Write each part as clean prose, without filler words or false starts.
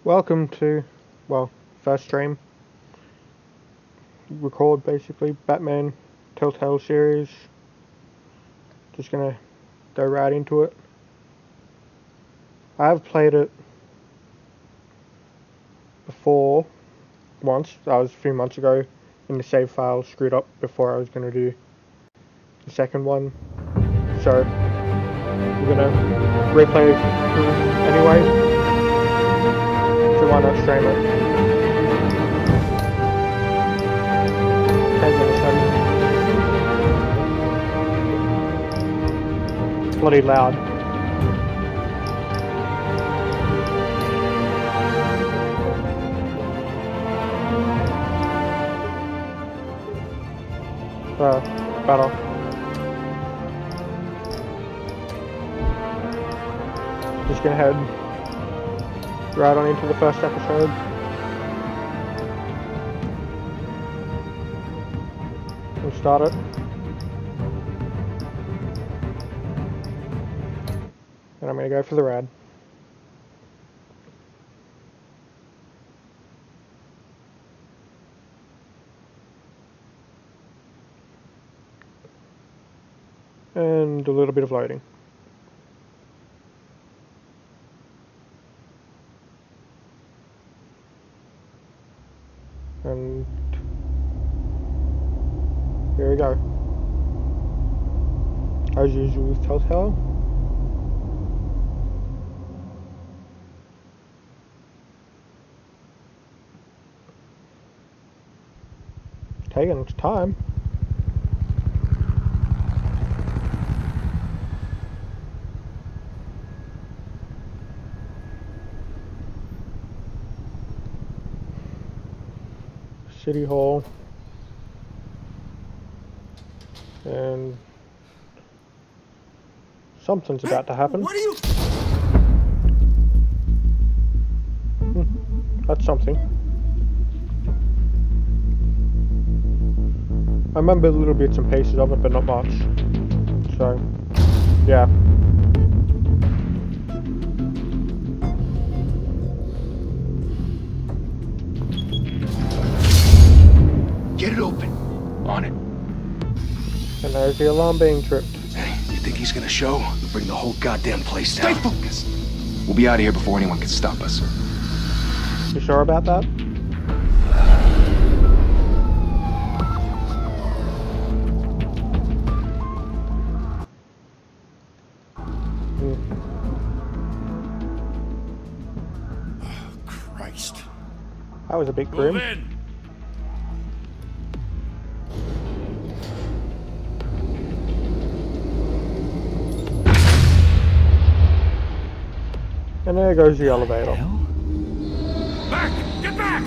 Welcome to, well, first stream. Record basically, Batman Telltale series. Just gonna go right into it. I have played it before, once. That was a few months ago, and the save file screwed up before I was gonna do the second one. So, we're gonna replay anyway. So why not stream it? Bloody loud. Better. Just gonna head right on into the first episode. We'll start it. And I'm gonna go for the rad. And a little bit of loading. And here we go. As usual with Telltale. Taking its time. City Hall, and something's about to happen. What are you? That's something. I remember little bits and pieces of it, but not much. So, yeah. Get it open. On it. And there's the alarm being tripped. Hey, you think he's gonna show? We'll bring the whole goddamn place down. Stay focused. We'll be out of here before anyone can stop us. You sure about that? Oh, Christ. That was a big room. Move in. And there goes the elevator. Back! Get back!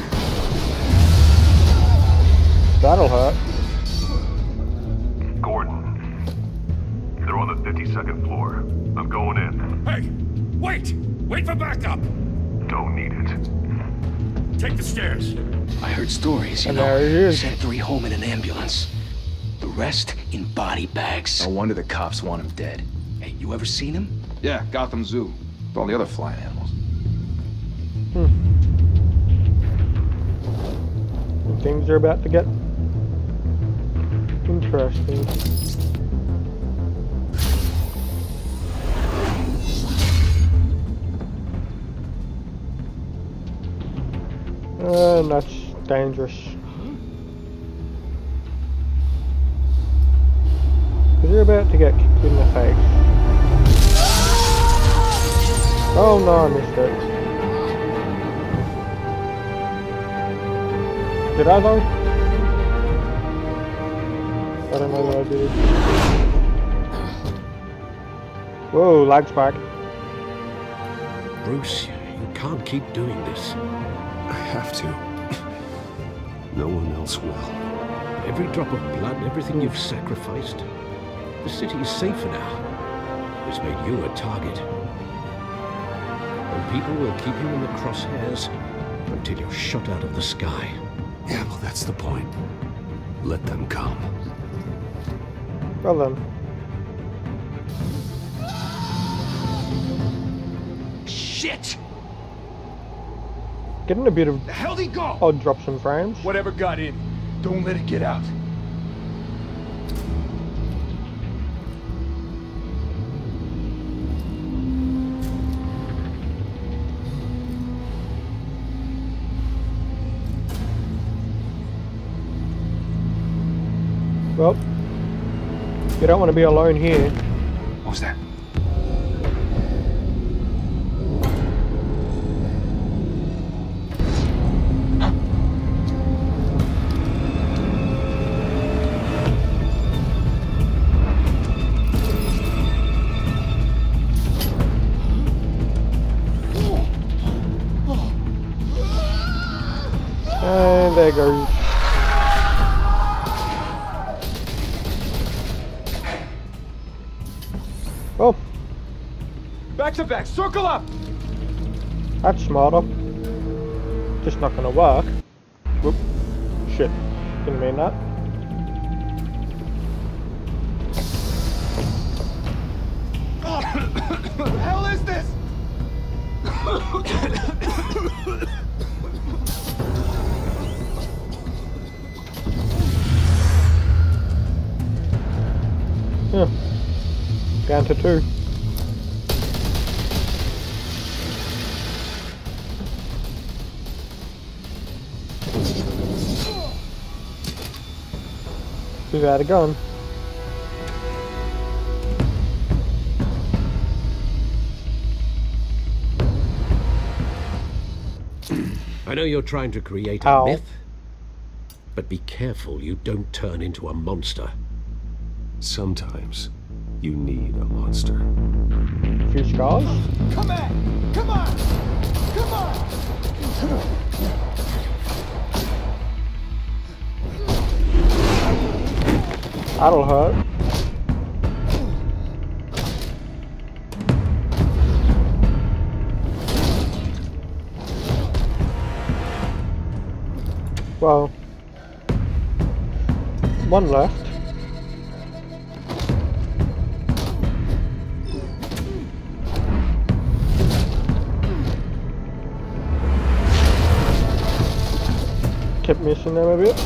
That'll hurt. Gordon, they're on the 52nd floor. I'm going in. Hey! Wait! Wait for backup! Don't need it. Take the stairs. I heard stories, you And know. there he is. Sent 3 home in an ambulance. The rest in body bags. No wonder the cops want him dead. Hey, you ever seen him? Yeah, Gotham Zoo. With all the other flying animals. Things are about to get interesting. And that's dangerous. Because you're about to get kicked in the face. Oh no, I missed it. Did I though? I don't know what I did. Whoa, lag spike. Bruce, you can't keep doing this. I have to. No one else will. Every drop of blood, everything you've sacrificed. The city is safer now. It's made you a target. And people will keep you in the crosshairs until you're shot out of the sky. Yeah, well, that's the point. Let them come. Well then. Shit! Getting a bit of The hell'd he go? odd drops in frames. Whatever got in, don't let it get out. Well, you don't want to be alone here. What was that? And there goes. Oh, Back to back, circle up! that's smarter. Just not gonna work. Whoop. Shit. Didn't mean that. What the hell is this? Yeah. Down to 2. Who's out a gun? I know you're trying to create a Ow. myth, but be careful you don't turn into a monster. Sometimes you need a monster. A few scars? Come on! Come on! Come on! That'll hurt. Well, one left. Kept missing them a bit.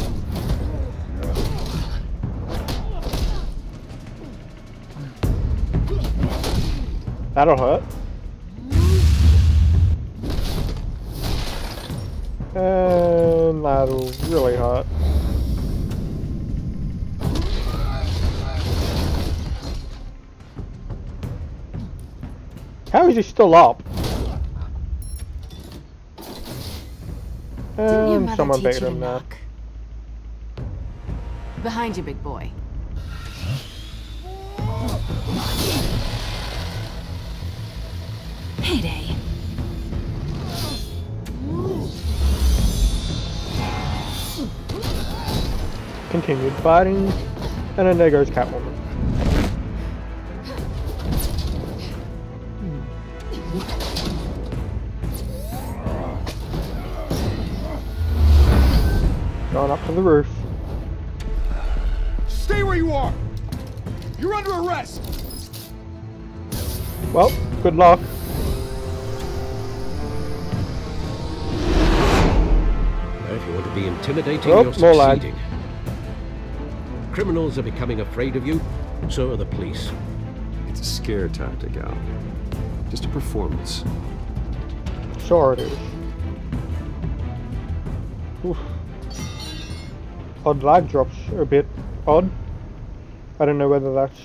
That'll hurt. And that'll really hurt. How is he still up? Didn't your mother Someone teach beat you to him now. knock? Behind you, big boy. Payday. Continued fighting, and then there goes Catwoman. Going up to the roof. Stay where you are! You're under arrest! Well, good luck. If you want to be intimidating, Oh, you're more lag. succeeding. Criminals are becoming afraid of you, so are the police. It's a scare tactic, Al. Just a performance. Sure it is. Oof. Odd lag drops are a bit odd. I don't know whether that's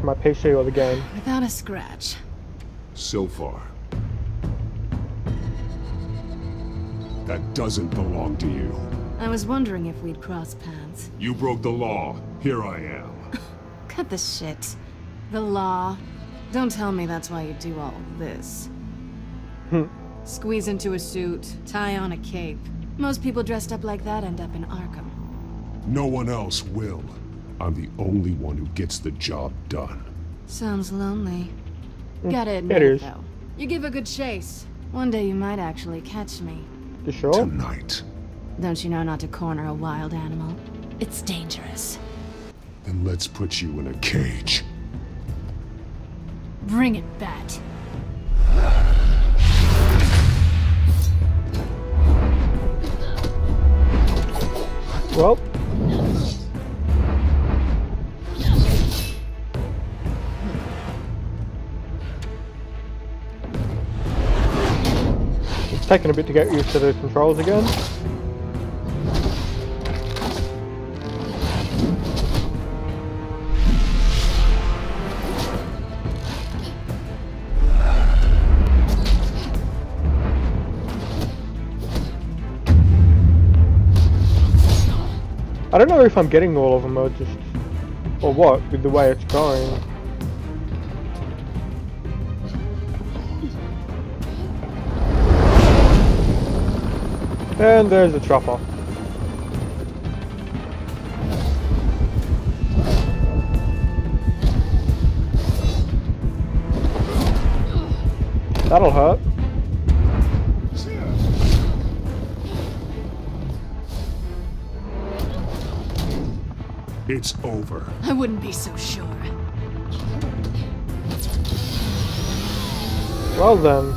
my PC or the game. Without a scratch. So far. That doesn't belong to you. I was wondering if we'd cross paths. You broke the law. Here I am. Cut the shit. The law. Don't tell me that's why you do all this. Squeeze into a suit, tie on a cape. Most people dressed up like that end up in Arkham. No one else will. I'm the only one who gets the job done. Sounds lonely. Gotta it admit is. though. You give a good chase. One day you might actually catch me. You sure? Tonight. Don't you know not to corner a wild animal? It's dangerous. Then let's put you in a cage. Bring it, Bat. Well. It's taken a bit to get used to the controls again. I don't know if I'm getting all of them or just, or what, with the way it's going. And there's the chopper. That'll hurt. It's over. I wouldn't be so sure. Well then.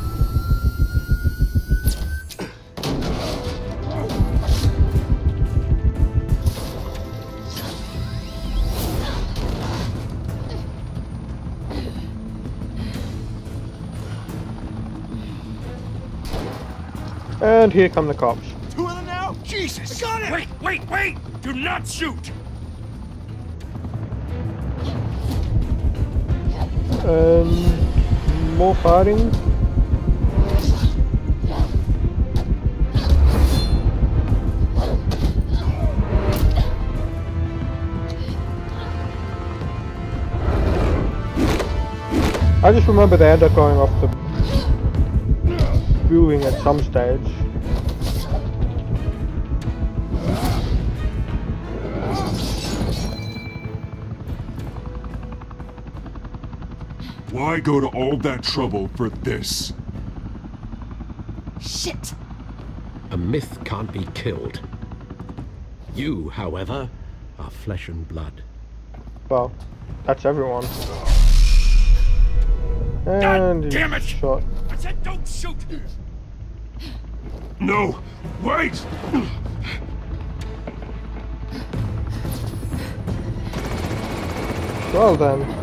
And here come the cops. Two of them now? Jesus! I got it! Wait! Do not shoot! More fighting. I just remember they end up going off the building at some stage. Why go to all that trouble for this? Shit! A myth can't be killed. You, however, are flesh and blood. Well, that's everyone. And God damn it! Shot. I said don't shoot! No! Wait! Well then.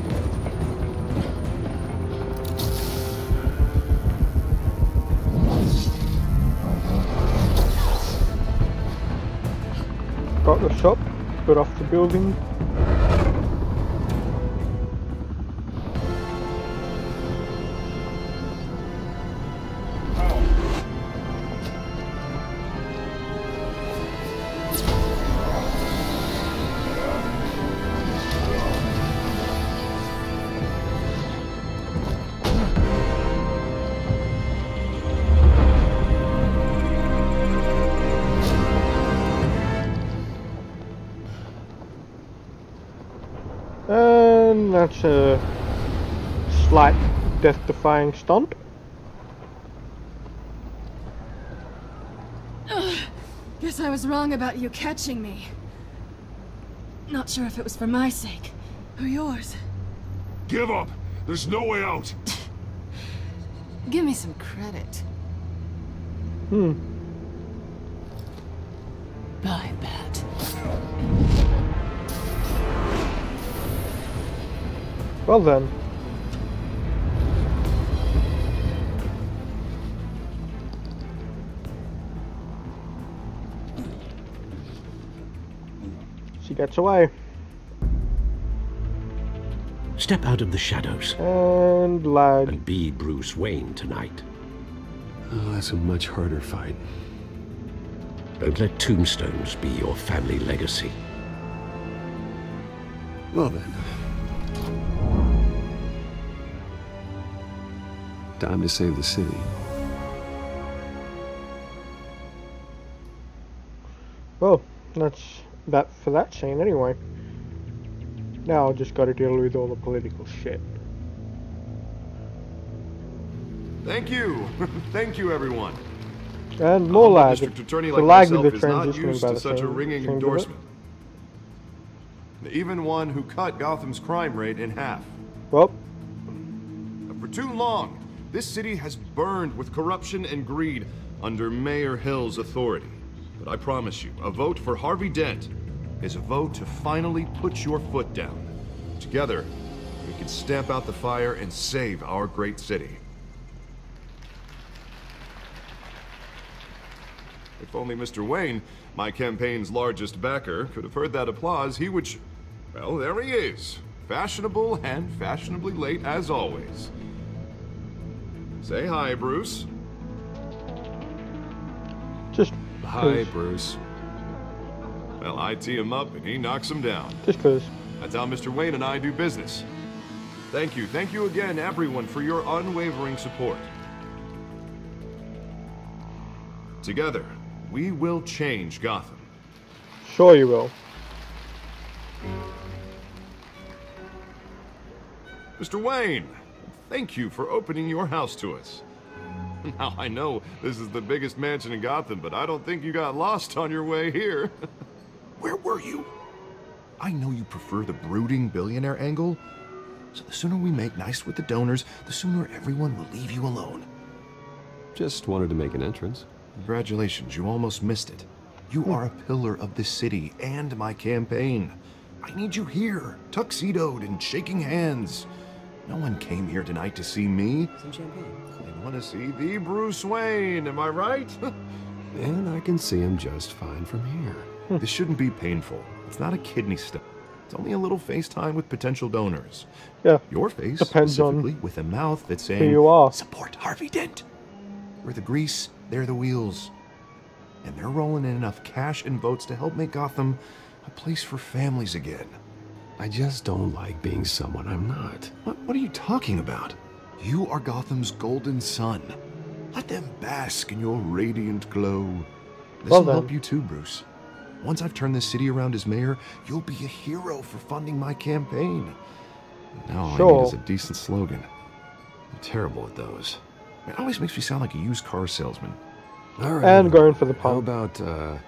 Got the shop, got off the building. And that's a slight death-defying stunt. Guess I was wrong about you catching me. Not sure if it was for my sake or yours. Give up! There's no way out! Give me some credit. Bye, Bat. Well then. She gets away. Step out of the shadows And lag. and be Bruce Wayne tonight. Oh, that's a much harder fight. Don't let tombstones be your family legacy. Well then. Time to save the city. Well, that's that for that scene anyway. Now I just gotta deal with all the political shit. Thank you. Thank you, everyone. And more lag. District attorney The like lag with myself the is not transitioning used by to the such a same ringing seems a bit. endorsement. Even one who cut Gotham's crime rate in half. Well, For too long, this city has burned with corruption and greed under Mayor Hill's authority. but I promise you, a vote for Harvey Dent is a vote to finally put your foot down. Together, we can stamp out the fire and save our great city. If only Mr. Wayne, my campaign's largest backer, could have heard that applause, he would well, there he is. Fashionable and fashionably late as always. Say hi, Bruce. Just Hi, Bruce. Well, I tee him up and he knocks him down. Just cause. That's how Mr. Wayne and I do business. Thank you again, everyone, for your unwavering support. Together, we will change Gotham. Sure you will. Mr. Wayne, thank you for opening your house to us. Now, I know this is the biggest mansion in Gotham, but I don't think you got lost on your way here. Where were you? I know you prefer the brooding billionaire angle, so the sooner we make nice with the donors, the sooner everyone will leave you alone. Just wanted to make an entrance. Congratulations, you almost missed it. You are a pillar of this city and my campaign. I need you here, tuxedoed and shaking hands. No one came here tonight to see me. Some champagne. They want to see the Bruce Wayne, am I right? And I can see him just fine from here. This shouldn't be painful. It's not a kidney stone. It's only a little FaceTime with potential donors. Yeah. Your face, Depends on specifically, with a mouth that's saying, who you are. support Harvey Dent. We're the grease, they're the wheels. And they're rolling in enough cash and votes to help make Gotham a place for families again. I just don't like being someone I'm not. What are you talking about? You are Gotham's golden sun. Let them bask in your radiant glow. This Well will then. help you too, Bruce. Once I've turned this city around as mayor, you'll be a hero for funding my campaign. Now all I Sure. need is a decent slogan. I'm terrible at those. It always makes me sound like a used car salesman. All right. And going for the How pump. about,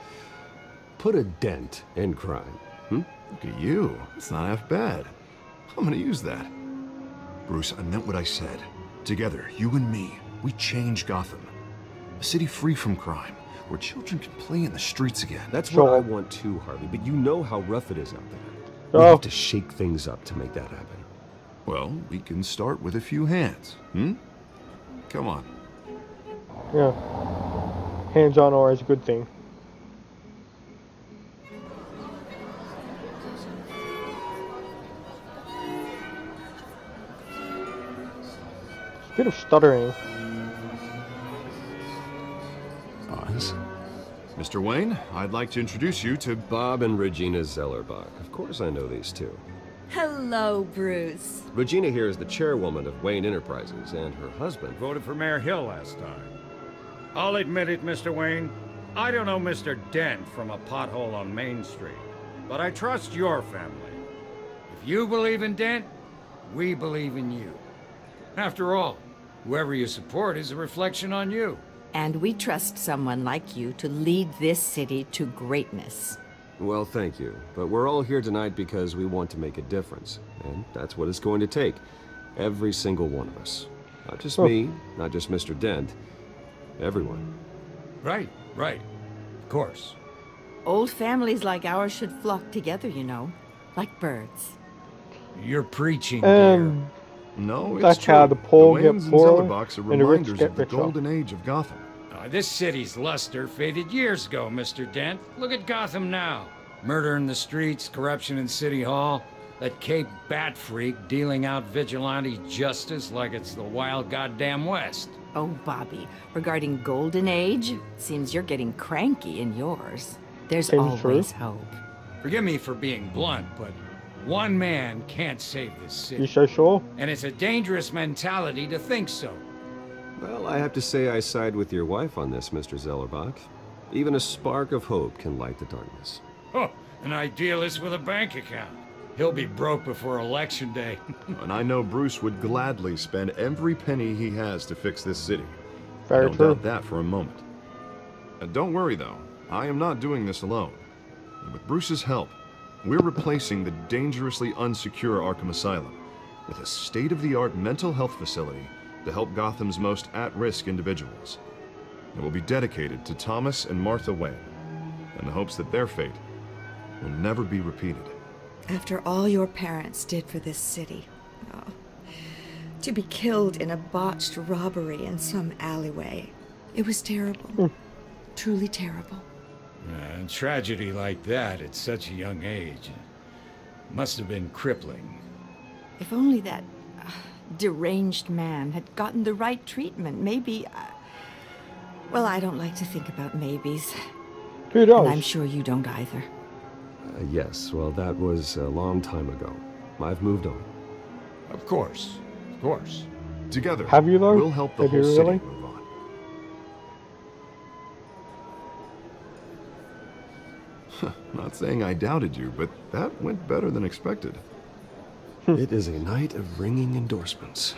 put a dent in crime? Look at you. It's not half bad. I'm gonna use that. Bruce, I meant what I said. Together, you and me, we change Gotham. A city free from crime, where children can play in the streets again. That's Sure. what I want too, Harvey, but you know how rough it is out there. We Oh. have to shake things up to make that happen. Well, we can start with a few hands, Come on. Yeah. Hands-on are is a good thing. It's a bit of stuttering. Oz? Mr. Wayne, I'd like to introduce you to Bob and Regina Zellerbach. Of course I know these two. Hello, Bruce. Regina here is the chairwoman of Wayne Enterprises, and her husband... Voted for Mayor Hill last time. I'll admit it, Mr. Wayne. I don't know Mr. Dent from a pothole on Main Street, but I trust your family. If you believe in Dent, we believe in you. After all, whoever you support is a reflection on you. And we trust someone like you to lead this city to greatness. Well, thank you. But we're all here tonight because we want to make a difference. And that's what it's going to take. Every single one of us. Not just me, not just Mr. Dent. Everyone. Right. Of course. Old families like ours should flock together, you know, like birds. You're preaching, dear. And No, it's that's true. how the poor the get Waynes and poorer Zellerbachs are and the rich reminders get of the richer. golden age of Gotham. This city's luster faded years ago, Mr. Dent. Look at Gotham now. Murder in the streets, corruption in City Hall, that Cape Bat freak dealing out vigilante justice like it's the wild goddamn West. Oh, Bobby, regarding Golden Age, seems you're getting cranky in yours. There's Seems true. always hope. Forgive me for being blunt, but one man can't save this city. You so sure? And it's a dangerous mentality to think so. Well, I have to say I side with your wife on this, Mr. Zellerbach. Even a spark of hope can light the darkness. Oh, an idealist with a bank account. He'll be broke before Election Day. And I know Bruce would gladly spend every penny he has to fix this city. I Very don't true. doubt that for a moment. Don't worry, though. I am not doing this alone. And with Bruce's help, we're replacing the dangerously unsecure Arkham Asylum with a state-of-the-art mental health facility to help Gotham's most at-risk individuals. It will be dedicated to Thomas and Martha Wayne. in the hopes that their fate will never be repeated. After all your parents did for this city, oh, to be killed in a botched robbery in some alleyway, it was terrible. Truly terrible. A tragedy like that at such a young age must have been crippling. If only that deranged man had gotten the right treatment, maybe... well, I don't like to think about maybes. Who does? And I'm sure you don't either. Yes, well, that was a long time ago. I've moved on. Of course. Of course. Together, Have you, though? we'll help the Have whole you city really? move on. Not saying I doubted you, but that went better than expected. It is a night of ringing endorsements.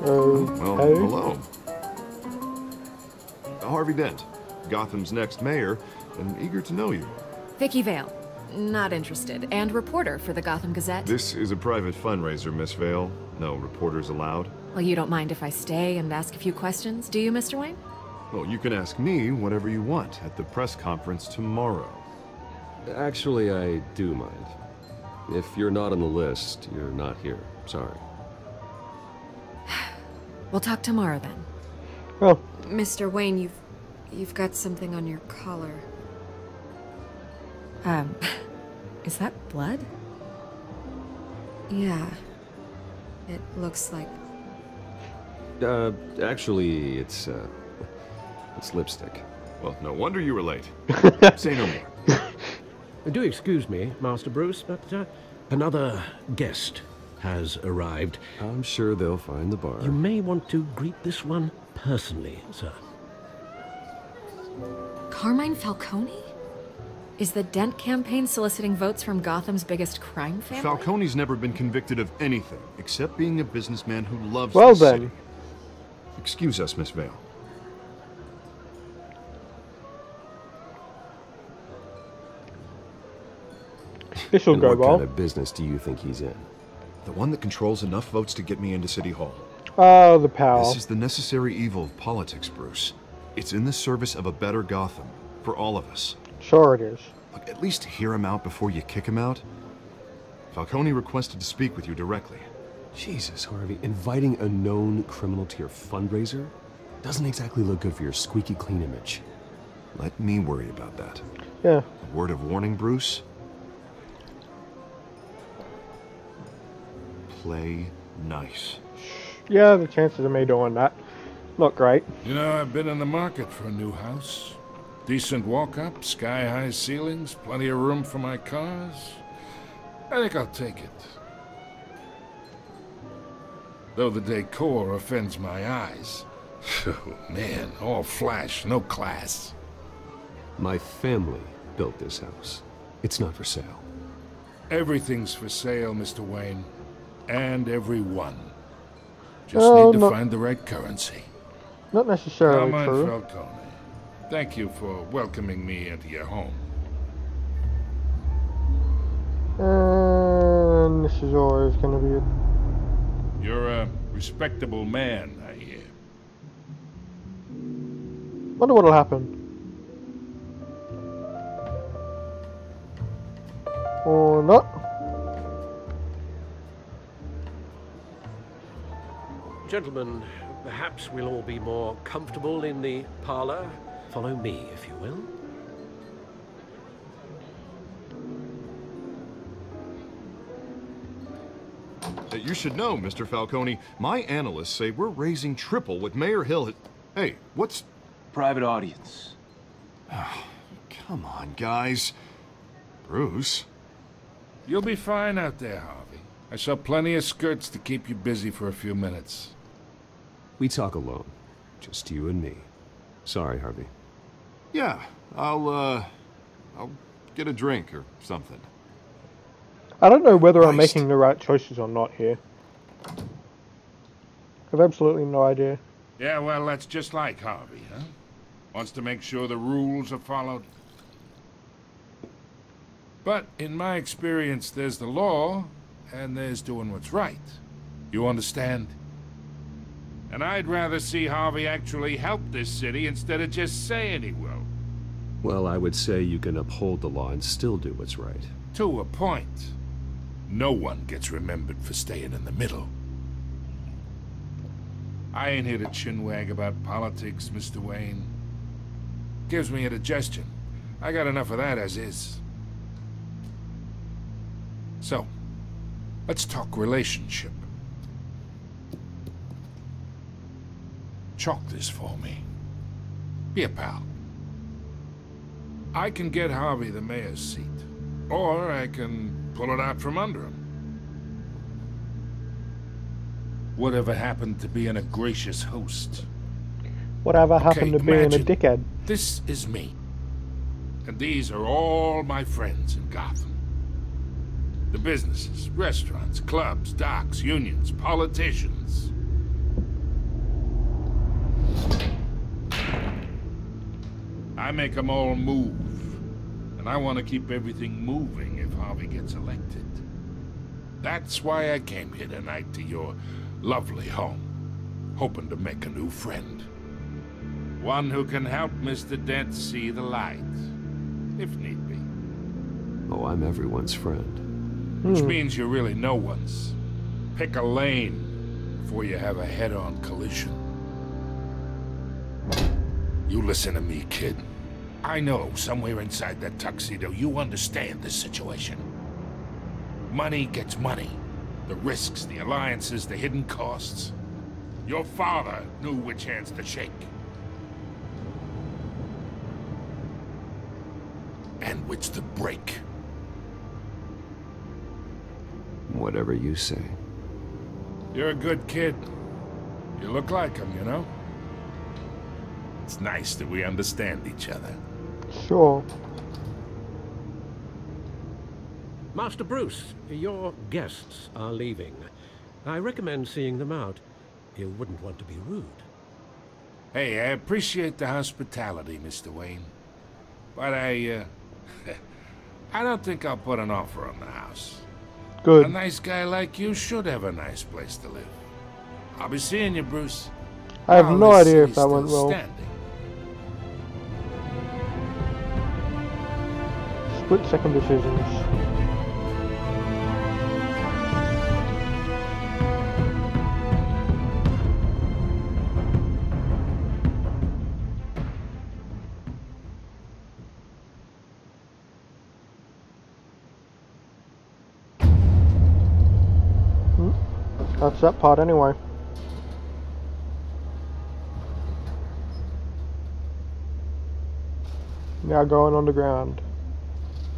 Well, hello. Harvey Dent, Gotham's next mayor, and eager to know you. Vicky Vale. Not interested. And reporter for the Gotham Gazette. This is a private fundraiser, Miss Vale. No reporters allowed. Well, you don't mind if I stay and ask a few questions, do you, Mr. Wayne? Well, you can ask me whatever you want at the press conference tomorrow. Actually, I do mind. If you're not on the list, you're not here. Sorry. We'll talk tomorrow then. Well, Mr. Wayne, you've got something on your collar. Is that blood? Yeah. It looks like... Actually, it's lipstick. Well, no wonder you were late. Say no more. Do excuse me, Master Bruce, but another guest has arrived. I'm sure they'll find the bar. You may want to greet this one personally, sir. Carmine Falcone? Is the Dent campaign soliciting votes from Gotham's biggest crime family? Falcone's never been convicted of anything, except being a businessman who loves well the then. city. Excuse us, Miss Vale. This'll And go what well. kind of business do you think he's in? The one that controls enough votes to get me into City Hall. Oh, the power. This is the necessary evil of politics, Bruce. It's in the service of a better Gotham, for all of us. Sure it is. Look, at least hear him out before you kick him out. Falcone requested to speak with you directly. Jesus, Harvey, inviting a known criminal to your fundraiser doesn't exactly look good for your squeaky clean image. Let me worry about that. Yeah. A word of warning, Bruce. Play nice. Yeah, the chances of me doing that, not great. You know, I've been in the market for a new house. Decent walk-up, sky-high ceilings, plenty of room for my cars. I think I'll take it. Though the decor offends my eyes. Oh, man, all flash, no class. My family built this house. It's not for sale. Everything's for sale, Mr. Wayne. And everyone. Just need to find the right currency. Not necessarily Carmine true. Falcone, thank you for welcoming me into your home. And this is always going to be it. You're a respectable man, I hear. Wonder what'll happen. Or not. Gentlemen, perhaps we'll all be more comfortable in the parlor. Follow me, if you will. You should know, Mr. Falcone, my analysts say we're raising triple what Mayor Hill had... Hey, what's... Private audience. Oh, come on, guys. Bruce? You'll be fine out there, Harvey. I saw plenty of skirts to keep you busy for a few minutes. We talk alone. Just you and me. Sorry, Harvey. Yeah, I'll get a drink or something. I don't know whether I'm Christ. making the right choices or not here. I've absolutely no idea. Yeah, well, that's just like Harvey, huh? Wants to make sure the rules are followed. But in my experience, there's the law, and there's doing what's right. You understand? And I'd rather see Harvey actually help this city instead of just saying he will. Well, I would say you can uphold the law and still do what's right. To a point. No one gets remembered for staying in the middle. I ain't here to chinwag about politics, Mr. Wayne. Gives me indigestion. I got enough of that as is. So, let's talk relationship. Chalk this for me. Be a pal. I can get Harvey the mayor's seat, or I can pull it out from under him. Whatever happened to being a gracious host? Whatever happened to being a dickhead? This is me. And these are all my friends in Gotham. The businesses, restaurants, clubs, docks, unions, politicians. I make them all move. And I want to keep everything moving if Harvey gets elected. That's why I came here tonight to your lovely home, hoping to make a new friend. One who can help Mr. Dent see the light, if need be. Oh, I'm everyone's friend. Which means you're really no one's. Pick a lane before you have a head-on collision. You listen to me, kid. I know somewhere inside that tuxedo you understand this situation. Money gets money. The risks, the alliances, the hidden costs. Your father knew which hands to shake. And which to break. Whatever you say. You're a good kid. You look like him, you know? It's nice that we understand each other. Sure. Master Bruce, your guests are leaving. I recommend seeing them out. You wouldn't want to be rude. Hey, I appreciate the hospitality, Mr. Wayne. But I don't think I'll put an offer on the house. Good. A nice guy like you should have a nice place to live. I'll be seeing you, Bruce. I have no idea if that went well. Split-second decisions. That's that part anyway. Now going underground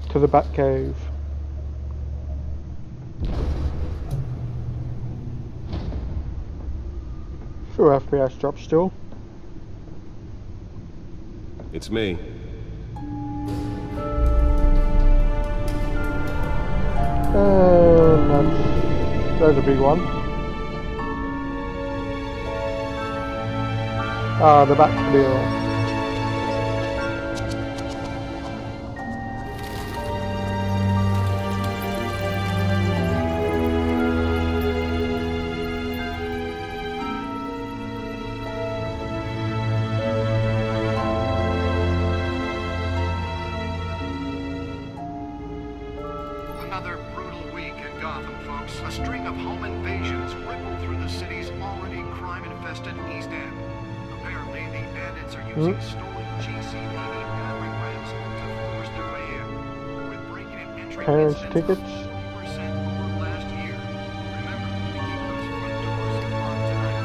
to the Batcave. Sure, FPS drop still. It's me. There's a big one. Ah, the Batmobile. Another brutal week in Gotham, folks. A string of home invasions ripple through the city's already crime-infested East End. Apparently, the bandits are using stolen GCPD battering rams to force their way in. With breaking and entry Parents' incidents tickets. up 40% over last year. Remember to keep those front doors locked tonight.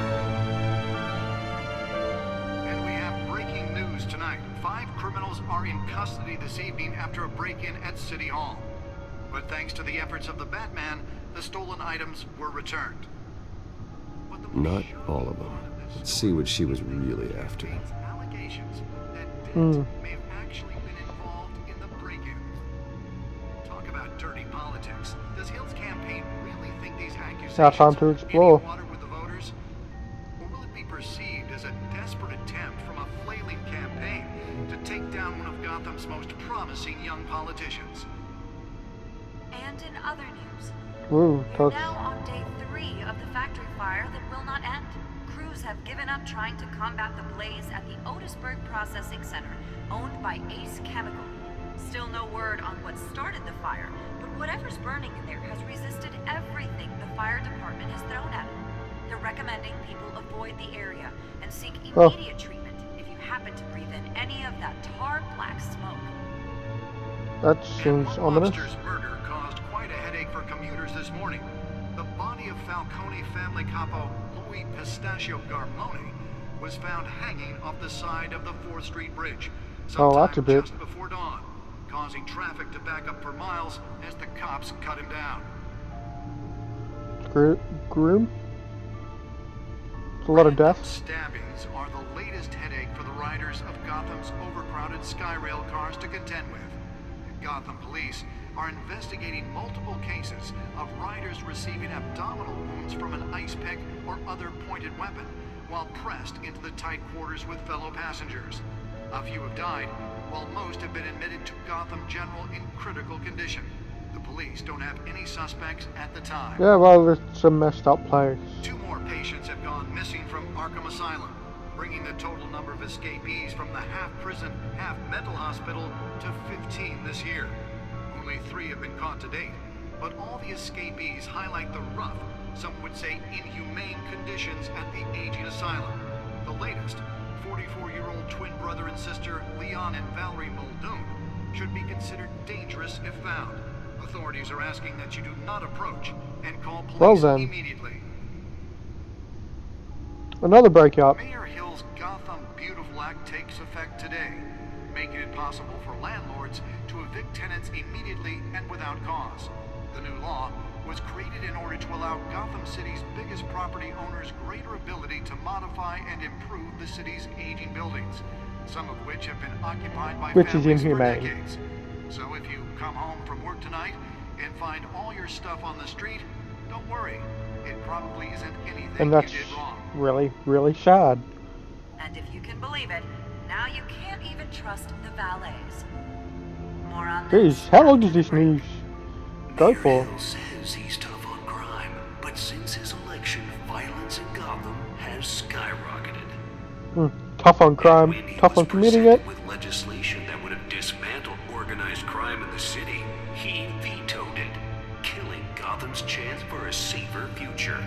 And we have breaking news tonight. 5 criminals are in custody this evening after a break-in at City Hall. But thanks to the efforts of the Batman, the stolen items were returned. Not all of them. Let's see what she was really after. Allegations that Dent may have actually been involved in the break-in. Talk about dirty politics. Does Hill's campaign really think these accusations Now time to explore. water with the voters? Or will it be perceived as a desperate attempt from a flailing campaign to take down one of Gotham's most promising young politicians? And in other news, Ooh, we're now on day 3 of the factory have given up trying to combat the blaze at the Otisburg Processing Center, owned by Ace Chemical. Still no word on what started the fire, but whatever's burning in there has resisted everything the fire department has thrown at it. They're recommending people avoid the area and seek immediate treatment if you happen to breathe in any of that tar black smoke. That seems ominous. Lobster's murder caused quite a headache for commuters this morning. The body of Falcone family capo Louis Pistachio Garmone was found hanging off the side of the 4th Street Bridge sometime just before dawn, causing traffic to back up for miles as the cops cut him down. Groom? A lot of deaths. Stabbings are the latest headache for the riders of Gotham's overcrowded Skyrail cars to contend with. Gotham police are investigating multiple cases of riders receiving abdominal wounds from an ice pick or other pointed weapon while pressed into the tight quarters with fellow passengers. A few have died, while most have been admitted to Gotham General in critical condition. The police don't have any suspects at the time. Yeah, well, it's a messed up place. 2 more patients have gone missing from Arkham Asylum, bringing the total number of escapees from the half-prison, half-mental hospital to 15 this year. Only 3 have been caught to date, but all the escapees highlight the rough, some would say inhumane conditions at the aging asylum. The latest, 44-year-old twin brother and sister Leon and Valerie Muldoon, should be considered dangerous if found. Authorities are asking that you do not approach and call police immediately. Another breakout. Mayor Hill's Gotham Beautiful Act takes effect today, making it possible for landlords to evict tenants immediately and without cause. The new law was created in order to allow Gotham City's biggest property owners greater ability to modify and improve the city's aging buildings, some of which have been occupied by families for decades. So if you come home from work tonight and find all your stuff on the street, don't worry. It probably isn't anything you did wrong. Really, really sad. And if you can believe it, now you can't even trust the valets. More on Jeez, how long does this news go for? Hill says he's tough on crime, but since his election, violence in Gotham has skyrocketed. Tough on crime, tough on committing it. With legislation that would have dismantled organized crime in the city, he vetoed it, killing Gotham's chance for a safer future.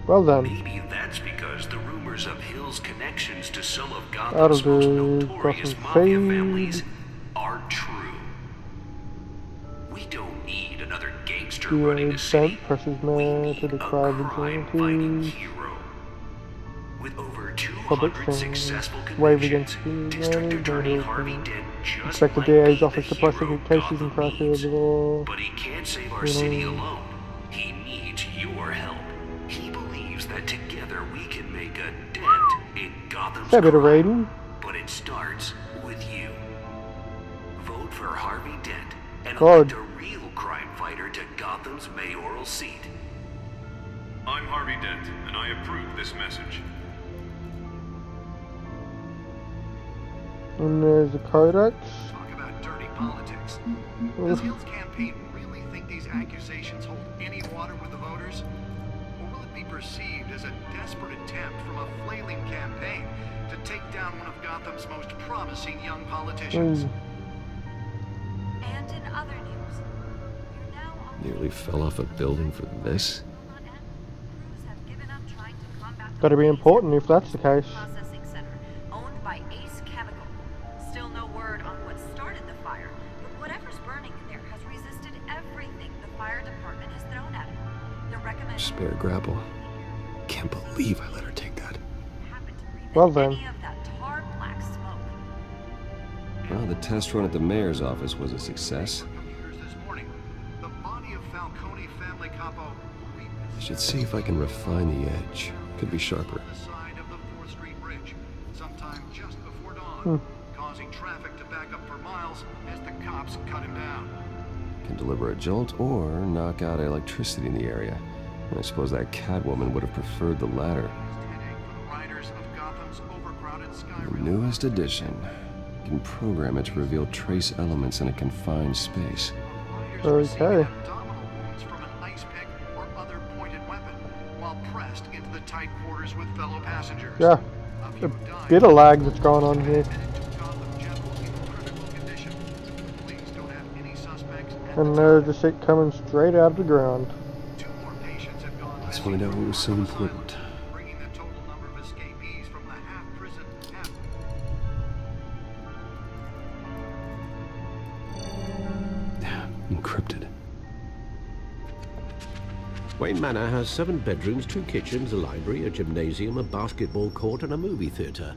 Well then. Maybe that's because the rumors of Hill's connections to some of Gotham's most notorious mafia families are true. We don't need another gangster running the city. We need a crime-fighting hero. With over 200 successful convictions, District Attorney Harvey Dent just expect the DA's office to prosecute cases and crashes of law. But he can't save our city alone. He needs your help. He believes that together we can make a dent in Gotham's crime. But it starts with you. Vote for Harvey Dent and elect a real crime fighter to Gotham's mayoral seat. I'm Harvey Dent, and I approve this message. And there's a codex. Talk about dirty politics. Does Hill's campaign really think these accusations hold any water with the voters? Or will it be perceived as a desperate attempt from a flailing campaign to take down one of Gotham's most promising young politicians? And in other news, you're now on Nearly fell off a building for this? Gotta be important if that's the case. Processing Center, owned by Ace Chemical. Still no word on what started the fire, but whatever's burning in there has resisted everything the fire department has thrown at it. They're recommending Spare grapple. Can't believe I let her take that. Well then. Well, the test run at the mayor's office was a success. I should see if I can refine the edge. Could be sharper. Causing traffic to back up for miles as the cops cut him down. Can deliver a jolt or knock out electricity in the area. I suppose that Catwoman would have preferred the latter. The newest edition. You can program it to reveal trace elements in a confined space. Okay. tight quarters with fellow passengers. Yeah, a bit of lag that's going on here. And there's the shit coming straight out of the ground. Let's find out what was so important. Encrypted. Wayne Manor has 7 bedrooms, 2 kitchens, a library, a gymnasium, a basketball court, and a movie theater.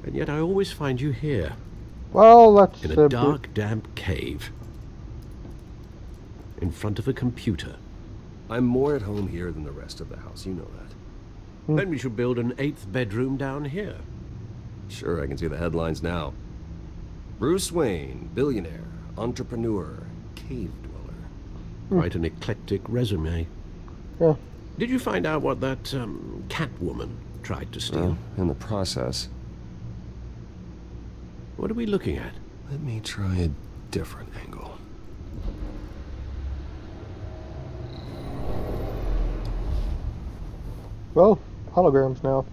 And yet I always find you here. Well, that's in a dark, damp cave. In front of a computer. I'm more at home here than the rest of the house, you know that. Then we should build an 8th bedroom down here. Sure, I can see the headlines now. Bruce Wayne, billionaire, entrepreneur, cave dweller. Quite an eclectic resume. Yeah. Did you find out what that Catwoman tried to steal? In the process. What are we looking at? Let me try a different angle. Well, holograms now.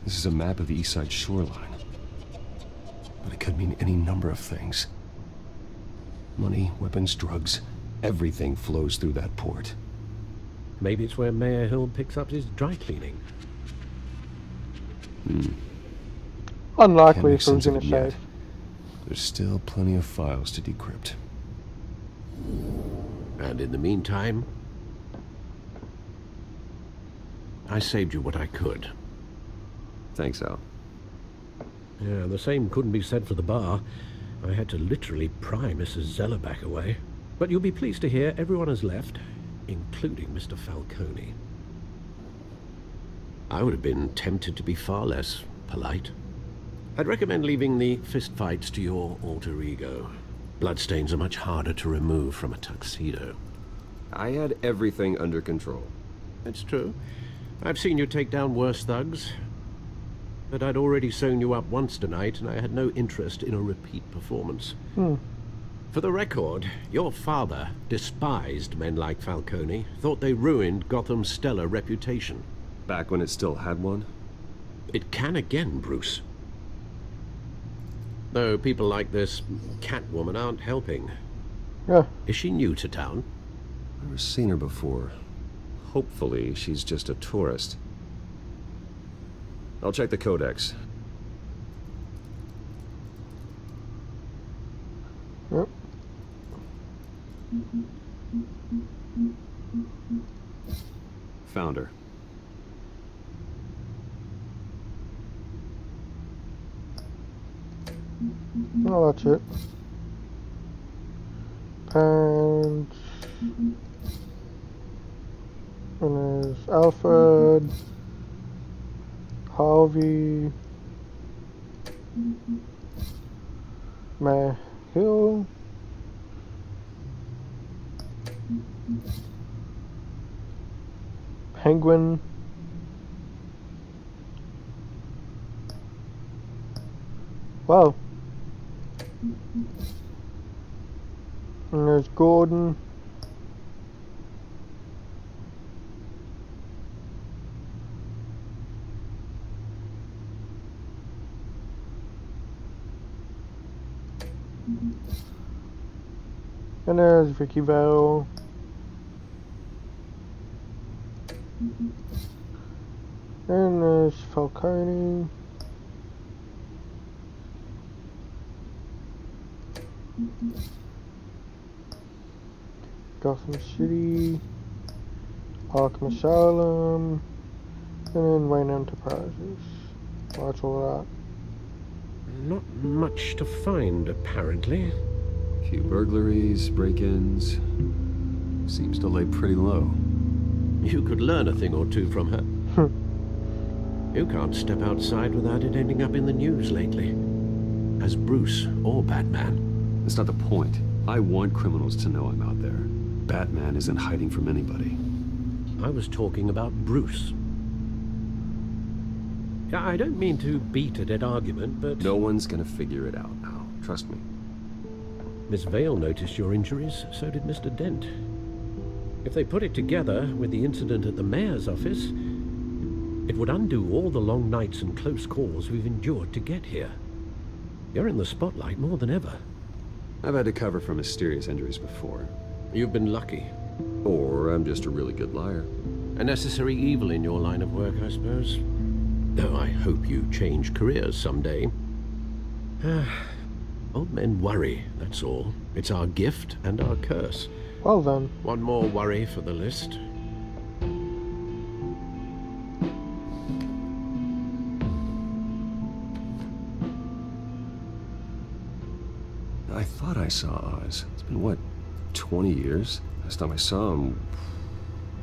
This is a map of the East Side shoreline. But it could mean any number of things. Money, weapons, drugs, everything flows through that port. Maybe it's where Mayor Hill picks up his dry cleaning. Unlikely if it was in a safe. There's still plenty of files to decrypt. And in the meantime, I saved you what I could. Thanks, Al. Yeah, the same couldn't be said for the bar. I had to literally pry Mrs. Zellerback away. But you'll be pleased to hear everyone has left, including Mr. Falcone. I would have been tempted to be far less polite. I'd recommend leaving the fistfights to your alter ego. Bloodstains are much harder to remove from a tuxedo. I had everything under control. It's true. I've seen you take down worse thugs. But I'd already sewn you up once tonight, and I had no interest in a repeat performance. For the record, your father despised men like Falcone, thought they ruined Gotham's stellar reputation. Back when it still had one? It can again, Bruce. Though people like this Catwoman aren't helping. Yeah. Is she new to town? I've never seen her before. Hopefully, she's just a tourist. I'll check the codex. Yep. Found her. Oh, that's it. And there's Alfred, Harvey, Mayor Hill, Penguin, wow, and there's Gordon, and there's Vicky Vale, and there's Falcone, Gotham City, Arkham Asylum, and then Wayne Enterprises. Well, that's all of that. Not much to find, apparently. A few burglaries, break-ins. Seems to lay pretty low. You could learn a thing or two from her. You can't step outside without it ending up in the news lately. As Bruce or Batman. That's not the point. I want criminals to know I'm out there. Batman isn't hiding from anybody. I was talking about Bruce. I don't mean to beat a dead argument, but... No one's gonna figure it out now. Trust me. Miss Vale noticed your injuries, so did Mr. Dent. If they put it together with the incident at the mayor's office, it would undo all the long nights and close calls we've endured to get here. You're in the spotlight more than ever. I've had to cover for mysterious injuries before. You've been lucky. Or I'm just a really good liar. A necessary evil in your line of work, I suppose. Though I hope you change careers someday. Old men worry, that's all. It's our gift and our curse. Well then. One more worry for the list. I thought I saw Oz. It's been, what, 20 years? Last time I saw him,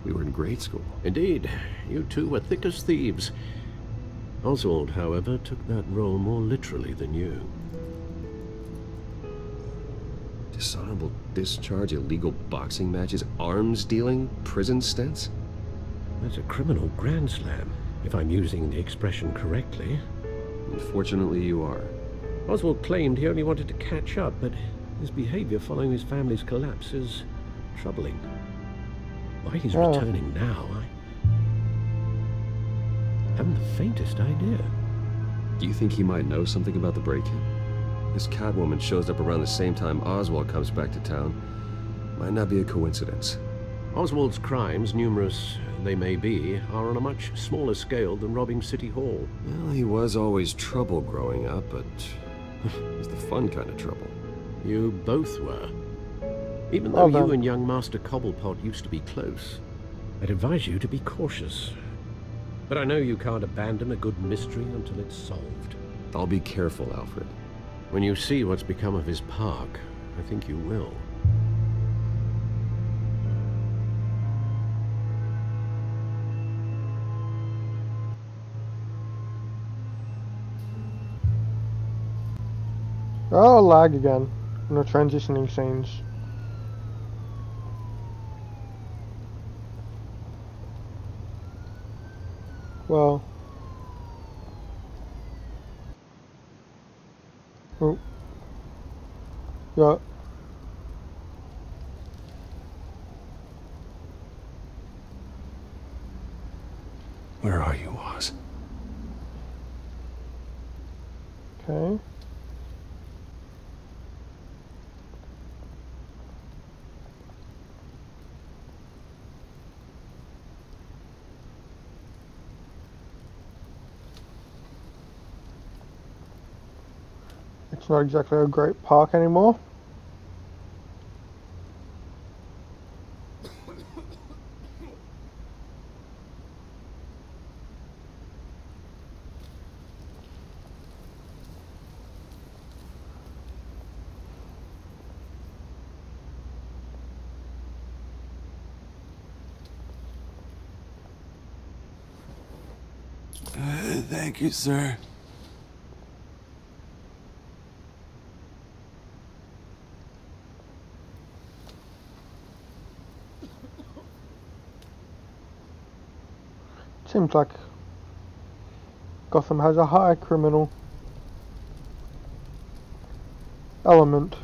we were in grade school. Indeed. You two were thick as thieves. Oswald, however, took that role more literally than you. Dishonorable discharge, illegal boxing matches, arms dealing, prison stints? That's a criminal grand slam, if I'm using the expression correctly. Unfortunately, you are. Oswald claimed he only wanted to catch up, but his behavior following his family's collapse is troubling. Why he's returning now, I haven't the faintest idea. Do you think he might know something about the break-in? This Catwoman shows up around the same time Oswald comes back to town. Might not be a coincidence. Oswald's crimes, numerous they may be, are on a much smaller scale than robbing City Hall. Well, he was always trouble growing up, but it's the fun kind of trouble. You both were. Even though you and young Master Cobblepot used to be close, I'd advise you to be cautious. But I know you can't abandon a good mystery until it's solved. I'll be careful, Alfred. When you see what's become of his park, I think you will. Oh, lag again. No transitioning scenes. Well. Oh. Yeah. Where are you, Oz? Okay. It's not exactly a great park anymore. Thank you, sir. Seems like Gotham has a high criminal element.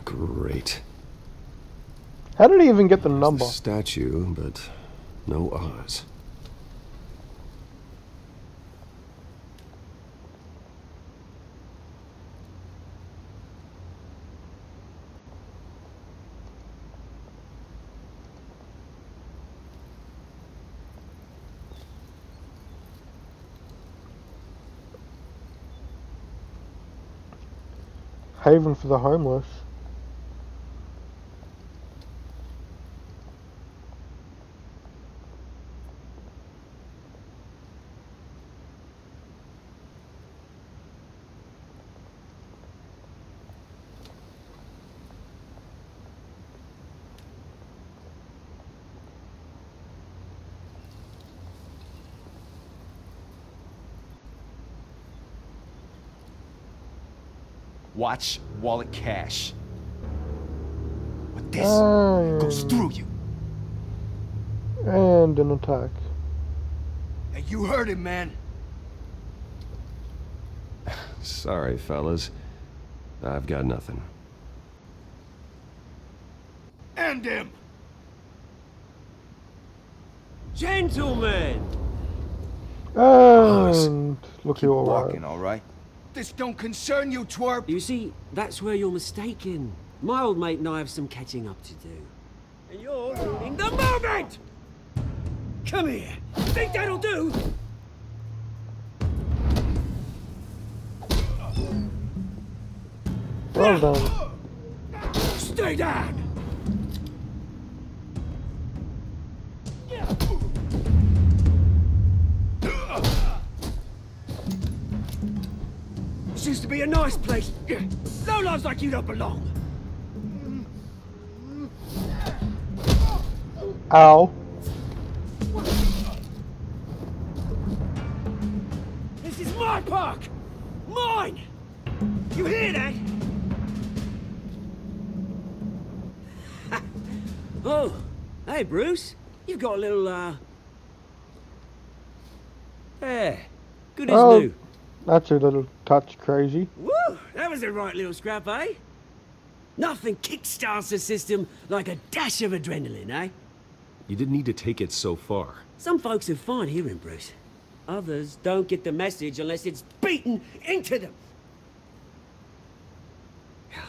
Great. How did he even get the number? The statue, but no Oz. Haven for the homeless. Watch wallet cash. But this goes through you. And an attack. Hey, you heard him, man. Sorry, fellas. I've got nothing. End him! Gentlemen! And looky Keep all walking, right. all right? This don't concern you, twerp. You see, that's where you're mistaken. My old mate and I have some catching up to do. And you're ruining the moment! Come here. Think that'll do? Well done. Stay down! This used to be a nice place. No lives like you don't belong. Ow. This is my park! Mine! You hear that? Oh, hey Bruce. You've got a little, there. Good as new. That's a little touch crazy. Woo! That was a right little scrap, eh? Nothing kickstarts the system like a dash of adrenaline, eh? You didn't need to take it so far. Some folks are fine hearing, Bruce. Others don't get the message unless it's beaten into them.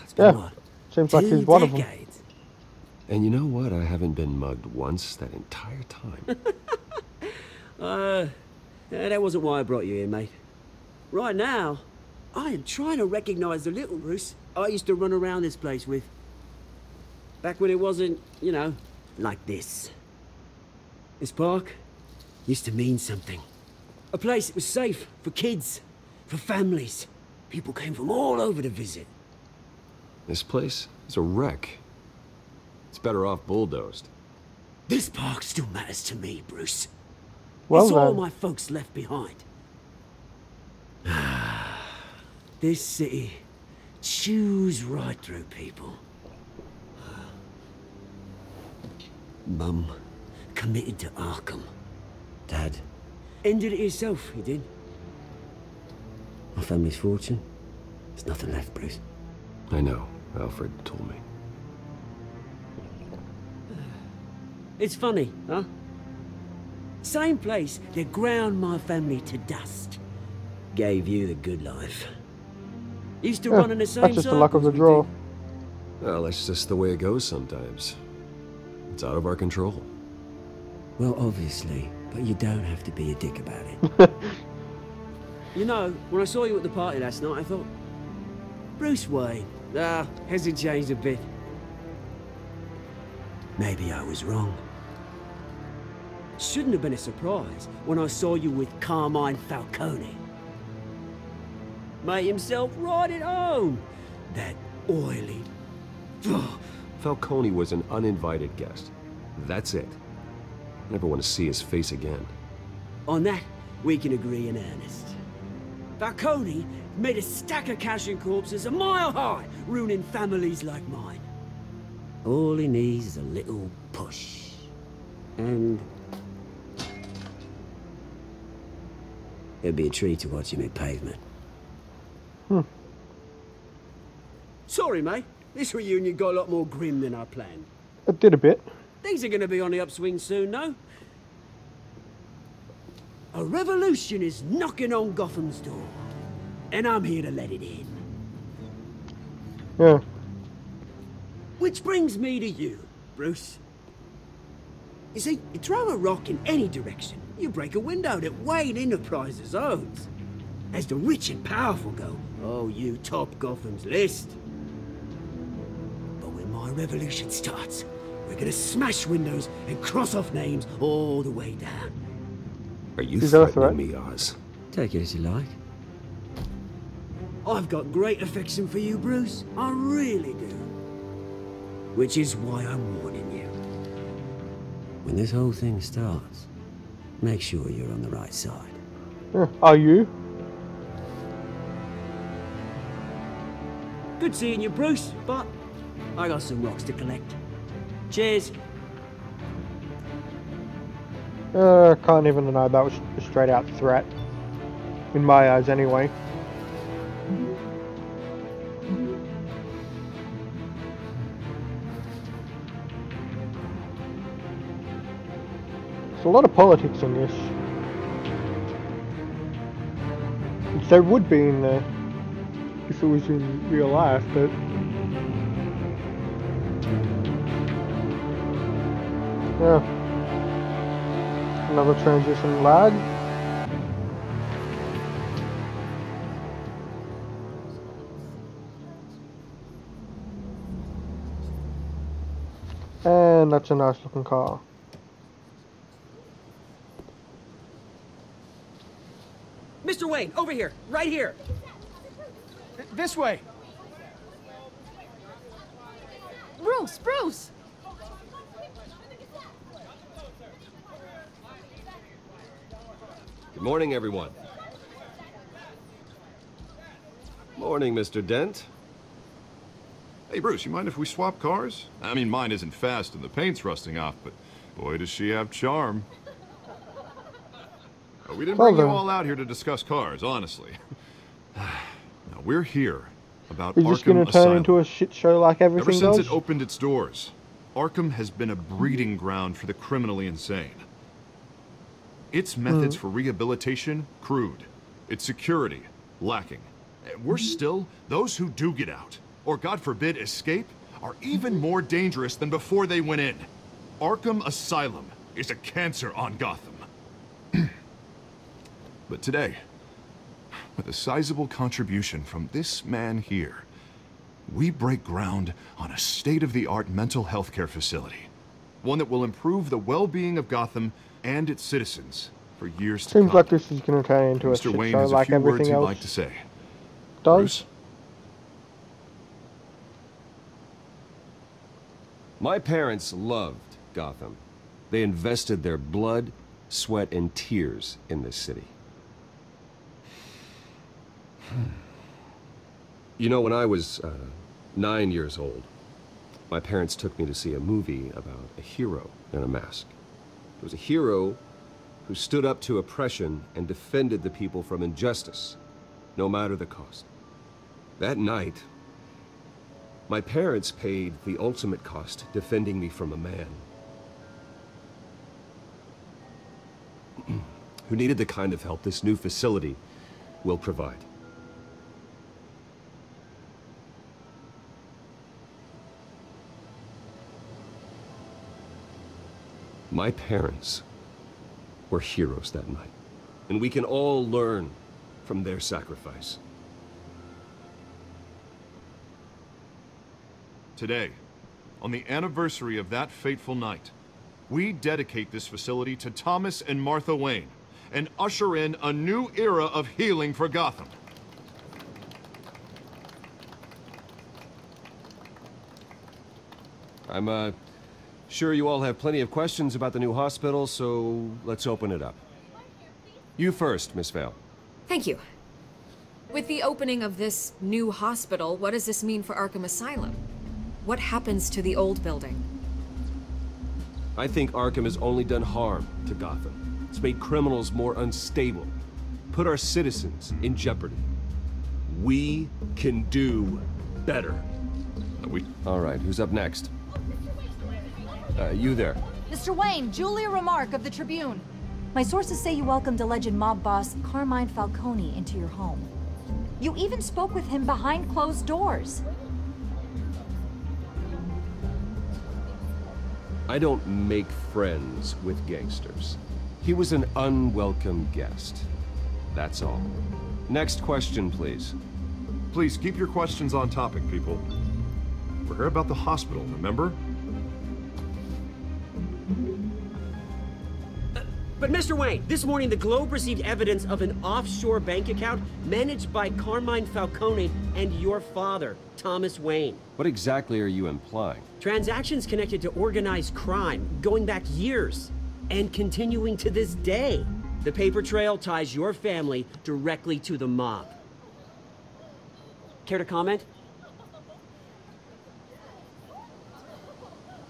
It's been what? Seems like he's one of them. And you know what? I haven't been mugged once that entire time. That wasn't why I brought you here, mate. Right now, I am trying to recognize the little Bruce I used to run around this place with. Back when it wasn't, you know, like this. This park used to mean something. A place that was safe for kids, for families. People came from all over to visit. This place is a wreck. It's better off bulldozed. This park still matters to me, Bruce. Well, it's all then. my folks left behind. This city chews right through people. Mum committed to Arkham. Dad ended it himself, he did. My family's fortune, there's nothing left, Bruce. I know. Alfred told me. It's funny, huh? Same place that ground my family to dust gave you the good life. Used to run in the same That's just the luck of the draw. Well, that's just the way it goes sometimes. It's out of our control. Well, obviously, but you don't have to be a dick about it. You know, when I saw you at the party last night, I thought, Bruce Wayne, hasn't changed a bit. Maybe I was wrong. Shouldn't have been a surprise when I saw you with Carmine Falcone. Made himself right at home. That oily... Falcone was an uninvited guest. That's it. Never want to see his face again. On that, we can agree in earnest. Falcone made a stack of cash and corpses a mile high, ruining families like mine. All he needs is a little push. And... it'd be a treat to watch him in pavement. Sorry, mate. This reunion got a lot more grim than I planned. It did a bit. Things are going to be on the upswing soon, no? A revolution is knocking on Gotham's door. And I'm here to let it in. Yeah. Which brings me to you, Bruce. You see, you throw a rock in any direction, you break a window that Wayne Enterprises owns. As the rich and powerful go, oh, you top Gotham's list. But when my revolution starts, we're gonna smash windows and cross off names all the way down. Are you threatening me, Oz? Take it as you like. I've got great affection for you, Bruce. I really do. Which is why I'm warning you. When this whole thing starts, make sure you're on the right side. Are you? Good seeing you, Bruce, but I got some rocks to collect. Cheers. Can't even deny that was a straight out threat. In my eyes, anyway. There's a lot of politics in this. Which there would be in the if it was in real life, but yeah. Another transition lag. And that's a nice looking car. Mr. Wayne, over here, right here. This way. Bruce! Good morning, everyone. Morning, Mr. Dent. Hey, Bruce, you mind if we swap cars? I mean, mine isn't fast and the paint's rusting off, but boy, does she have charm. We didn't bring you all out here to discuss cars, honestly. Now, we're here about Is this going to turn into a shit show like everything does? Ever since does? it opened its doors, Arkham has been a breeding ground for the criminally insane. Its methods for rehabilitation, crude. Its security, lacking. Worse still, those who do get out, or God forbid escape, are even more dangerous than before they went in. Arkham Asylum is a cancer on Gotham. But today, with a sizable contribution from this man here, we break ground on a state-of-the-art mental health care facility. One that will improve the well-being of Gotham and its citizens for years to come. Seems like this is going to turn into a Mr. shit Wayne show has a like few words everything he'd else like to say. does. Bruce? My parents loved Gotham. They invested their blood, sweat, and tears in this city. You know, when I was 9 years old, my parents took me to see a movie about a hero in a mask. It was a hero who stood up to oppression and defended the people from injustice, no matter the cost. That night, my parents paid the ultimate cost defending me from a man who needed the kind of help this new facility will provide. My parents were heroes that night, and we can all learn from their sacrifice. Today, on the anniversary of that fateful night, we dedicate this facility to Thomas and Martha Wayne and usher in a new era of healing for Gotham. I'm sure you all have plenty of questions about the new hospital, so let's open it up. You first, Miss Vale. Thank you. With the opening of this new hospital, what does this mean for Arkham Asylum? What happens to the old building? I think Arkham has only done harm to Gotham. It's made criminals more unstable, put our citizens in jeopardy. We can do better. All right, who's up next? You there. Mr. Wayne, Julia Remark of the Tribune. My sources say you welcomed alleged mob boss Carmine Falcone into your home. You even spoke with him behind closed doors. I don't make friends with gangsters. He was an unwelcome guest. That's all. Next question, please. Please keep your questions on topic, people. We're here about the hospital, remember? But Mr. Wayne, this morning the Globe received evidence of an offshore bank account managed by Carmine Falcone and your father, Thomas Wayne. What exactly are you implying? Transactions connected to organized crime, going back years, and continuing to this day. The paper trail ties your family directly to the mob. Care to comment?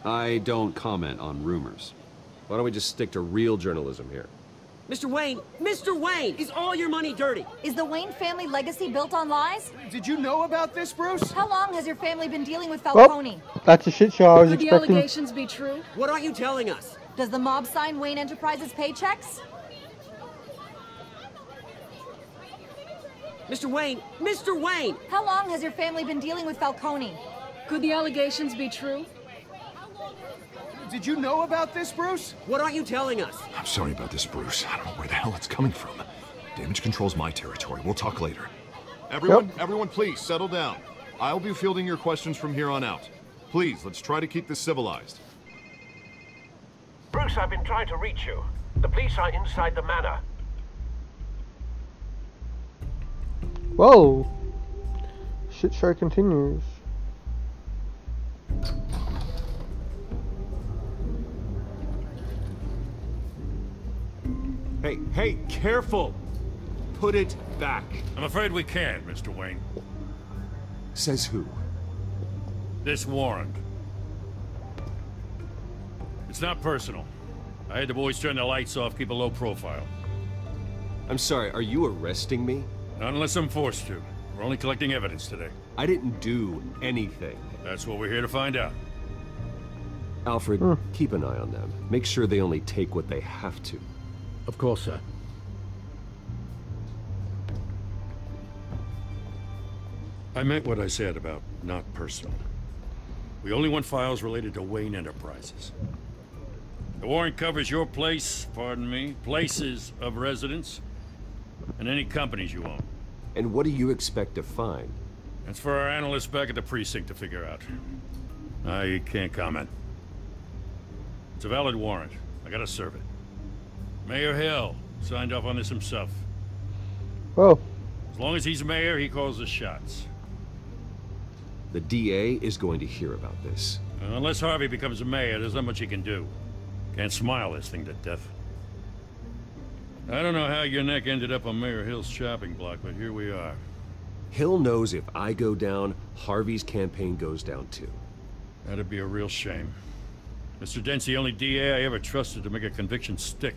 I don't comment on rumors. Why don't we just stick to real journalism here? Mr. Wayne! Mr. Wayne! Is all your money dirty? Is the Wayne family legacy built on lies? Did you know about this, Bruce? How long has your family been dealing with Falcone? Well, that's a shit show I was Could the expecting. allegations be true? What aren't you telling us? Does the mob sign Wayne Enterprises paychecks? Mr. Wayne! Mr. Wayne! How long has your family been dealing with Falcone? Could the allegations be true? Did you know about this, Bruce? What aren't you telling us? I'm sorry about this, Bruce. I don't know where the hell it's coming from. Damage control's my territory. We'll talk later. Everyone, please settle down. I'll be fielding your questions from here on out. Please, let's try to keep this civilized. Bruce, I've been trying to reach you. The police are inside the manor. Whoa. Shit show continues. Hey, careful! Put it back. I'm afraid we can't, Mr. Wayne. Says who? This warrant. It's not personal. I had the boys turn the lights off, keep a low profile. I'm sorry, are you arresting me? Not unless I'm forced to. We're only collecting evidence today. I didn't do anything. That's what we're here to find out. Alfred, keep an eye on them. Make sure they only take what they have to. Of course, sir. I meant what I said about not personal. We only want files related to Wayne Enterprises. The warrant covers your place, pardon me, places of residence, and any companies you own. And what do you expect to find? That's for our analysts back at the precinct to figure out. I can't comment. It's a valid warrant. I gotta serve it. Mayor Hill signed off on this himself. Oh. As long as he's mayor, he calls the shots. The DA is going to hear about this. Unless Harvey becomes a mayor, there's not much he can do. Can't smile this thing to death. I don't know how your neck ended up on Mayor Hill's chopping block, but here we are. Hill knows if I go down, Harvey's campaign goes down too. That'd be a real shame. Mr. Dent's the only DA I ever trusted to make a conviction stick.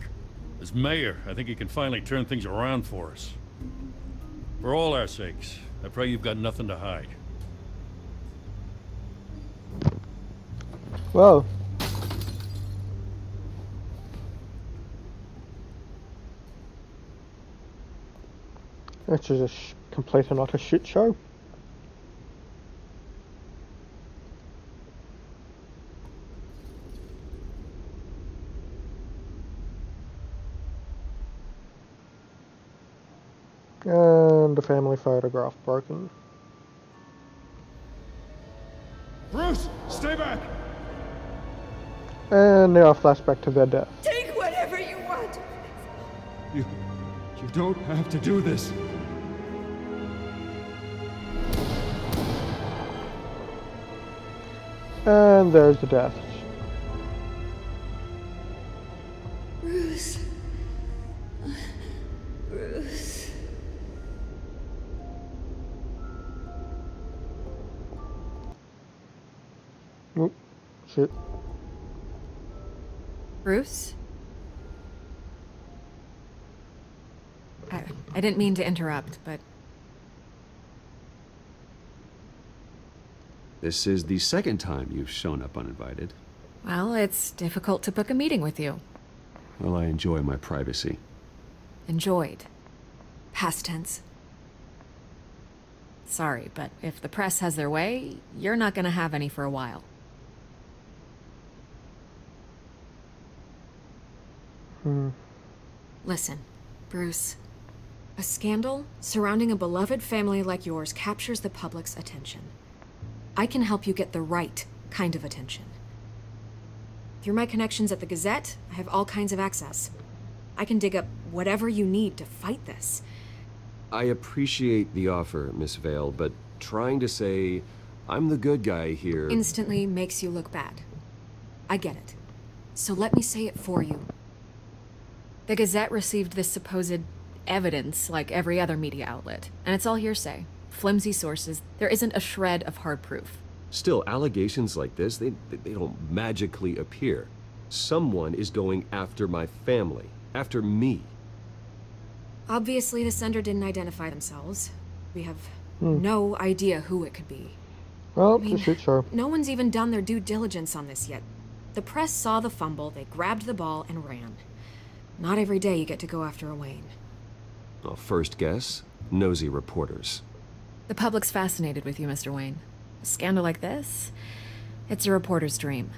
As mayor, I think he can finally turn things around for us. For all our sakes, I pray you've got nothing to hide. Whoa. This is a complete and utter shit show. And the family photograph broken. Bruce, stay back! And now a flashback to their death. Take whatever you want. You don't have to do this. And there's the deaths. Bruce. Bruce. Oop, shit. Bruce? I didn't mean to interrupt, but... This is the second time you've shown up uninvited. Well, it's difficult to book a meeting with you. Well, I enjoy my privacy. Enjoyed. Past tense. Sorry, but if the press has their way, you're not gonna have any for a while. Listen, Bruce. A scandal surrounding a beloved family like yours captures the public's attention. I can help you get the right kind of attention. Through my connections at the Gazette, I have all kinds of access. I can dig up whatever you need to fight this. I appreciate the offer, Miss Vale, but trying to say I'm the good guy here... Instantly makes you look bad. I get it. So let me say it for you. The Gazette received this supposed evidence like every other media outlet, and it's all hearsay. Flimsy sources. There isn't a shred of hard proof. Still, allegations like this, they don't magically appear. Someone is going after my family, after me. Obviously, the sender didn't identify themselves. We have no idea who it could be. Well, I mean, it's a shit show. no one's even done their due diligence on this yet. The press saw the fumble, they grabbed the ball and ran. Not every day you get to go after a Wayne. Well, first guess, nosy reporters. The public's fascinated with you, Mr. Wayne. A scandal like this, it's a reporter's dream.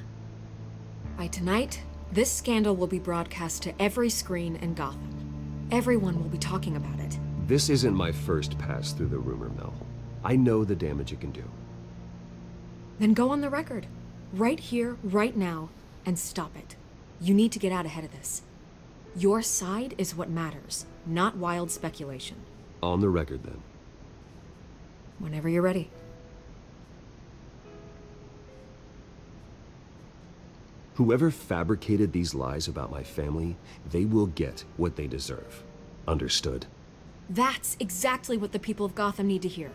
By tonight, this scandal will be broadcast to every screen in Gotham. Everyone will be talking about it. This isn't my first pass through the rumor mill. I know the damage it can do. Then go on the record. Right here, right now, and stop it. You need to get out ahead of this. Your side is what matters, not wild speculation. On the record, then. Whenever you're ready. Whoever fabricated these lies about my family, they will get what they deserve. Understood? That's exactly what the people of Gotham need to hear.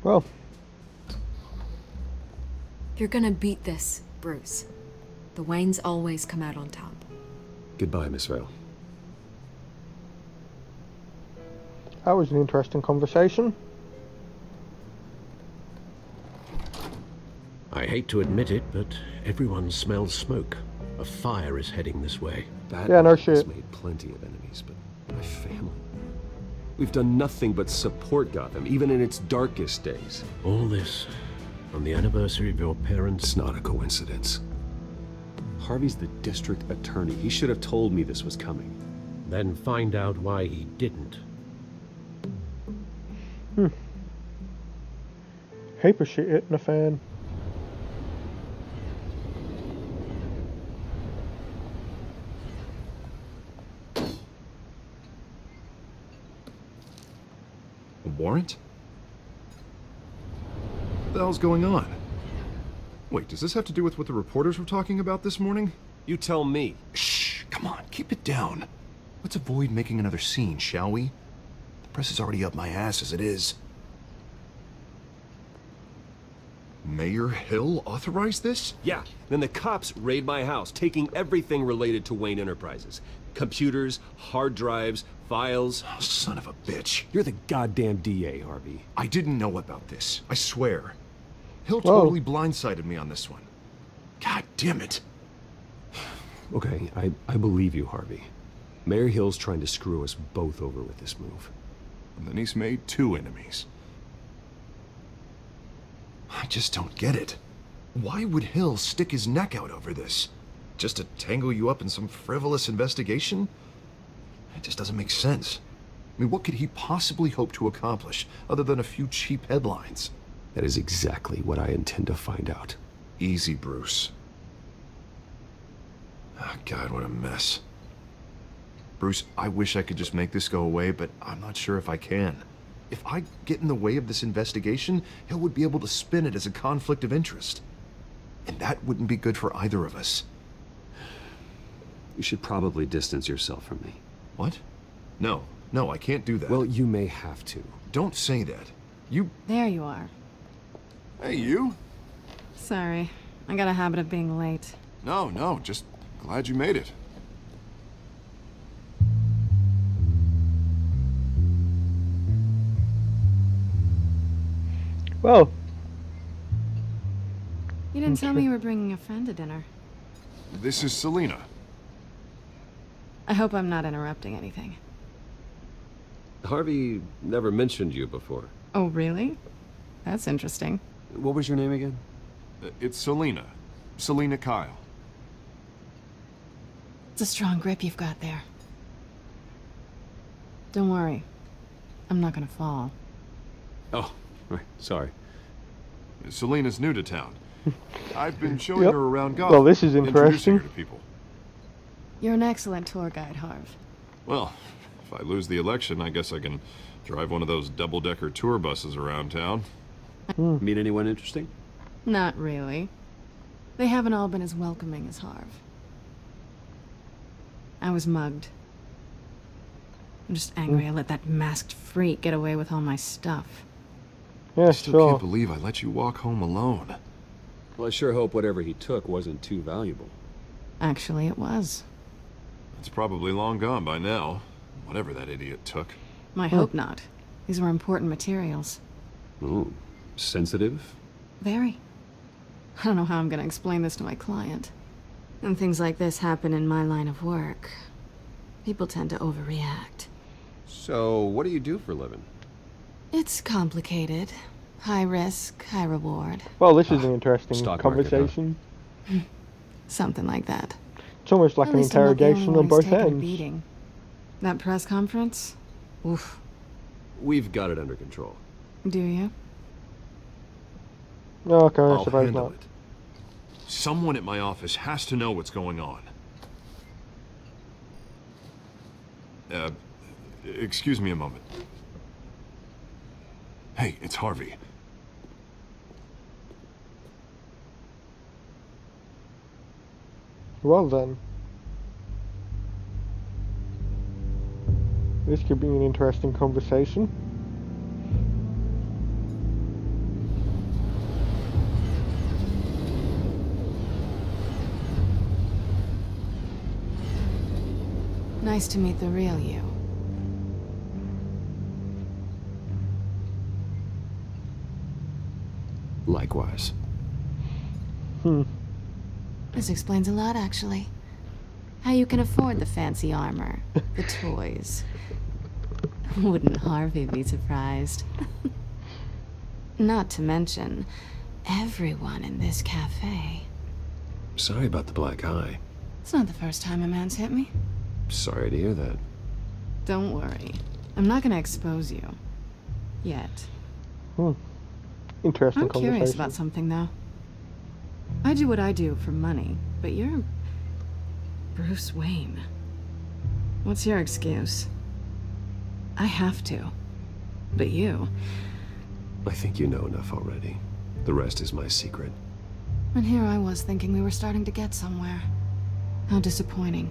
Well. You're gonna beat this, Bruce. The Waynes always come out on top. Goodbye, Miss Vale. That was an interesting conversation. I hate to admit it, but everyone smells smoke. A fire is heading this way. Yeah, no shit. Has made plenty of enemies, but my family. We've done nothing but support Gotham, even in its darkest days. All this on the anniversary of your parents'... It's not a coincidence. Harvey's the district attorney. He should have told me this was coming. Then find out why he didn't. Heap of shit hitting the fan. A warrant? What the hell's going on? Wait, does this have to do with what the reporters were talking about this morning? You tell me. Shh, come on, keep it down. Let's avoid making another scene, shall we? The press is already up my ass as it is. Mayor Hill authorized this? Yeah, then the cops raid my house, taking everything related to Wayne Enterprises. Computers, hard drives, files. Oh, son of a bitch. You're the goddamn DA, Harvey. I didn't know about this, I swear. Hill totally blindsided me on this one. God damn it. Okay, I believe you, Harvey. Mayor Hill's trying to screw us both over with this move. And then he's made 2 enemies. I just don't get it. Why would Hill stick his neck out over this? Just to tangle you up in some frivolous investigation? It just doesn't make sense. I mean, what could he possibly hope to accomplish other than a few cheap headlines? That is exactly what I intend to find out. Easy, Bruce. Oh, God, what a mess. Bruce, I wish I could just make this go away, but I'm not sure if I can. If I get in the way of this investigation, Hill would be able to spin it as a conflict of interest. And that wouldn't be good for either of us. You should probably distance yourself from me. What? No, I can't do that. Well, you may have to. Don't say that. You... There you are. Hey, you? Sorry, I got a habit of being late. No, just glad you made it. Well. You didn't tell me you were bringing a friend to dinner. This is Selina. I hope I'm not interrupting anything. Harvey never mentioned you before. Oh, really? That's interesting. What was your name again? It's Selina. Selina Kyle. It's a strong grip you've got there. Don't worry. I'm not gonna fall. Oh, right. Sorry. Selina's new to town. I've been showing her around Gotham. Well, this is introducing interesting. her to people. You're an excellent tour guide, Harv. Well, if I lose the election, I guess I can drive one of those double-decker tour buses around town. Meet anyone interesting? Not really. They haven't all been as welcoming as Harv. I was mugged. I'm just angry I let that masked freak get away with all my stuff. Yeah, I still can't believe I let you walk home alone. Well, I sure hope whatever he took wasn't too valuable. Actually, it was. It's probably long gone by now. Whatever that idiot took. I hope not. These were important materials. Ooh, sensitive? Very. I don't know how I'm gonna explain this to my client. When things like this happen in my line of work, people tend to overreact. So, what do you do for a living? It's complicated. High risk, high reward. Well, this is an interesting stock market, conversation. Something like that. It's almost like At an least I'm not the interrogation only on one who's both taken a ends. beating. That press conference? Oof. We've got it under control. Do you? Okay, I I'll suppose handle not. it. Someone at my office has to know what's going on. Excuse me a moment. Hey, it's Harvey. Well then. This could be an interesting conversation. Nice to meet the real you. Likewise. This explains a lot, actually. How you can afford the fancy armor, the toys. Wouldn't Harvey be surprised? Not to mention, everyone in this cafe. Sorry about the black eye. It's not the first time a man's hit me. Sorry to hear that. Don't worry. I'm not gonna expose you. Yet. Interesting I'm conversation. curious about something, though. I do what I do for money, but you're Bruce Wayne. What's your excuse? I have to. But you... I think you know enough already. The rest is my secret. And here I was thinking we were starting to get somewhere. How disappointing.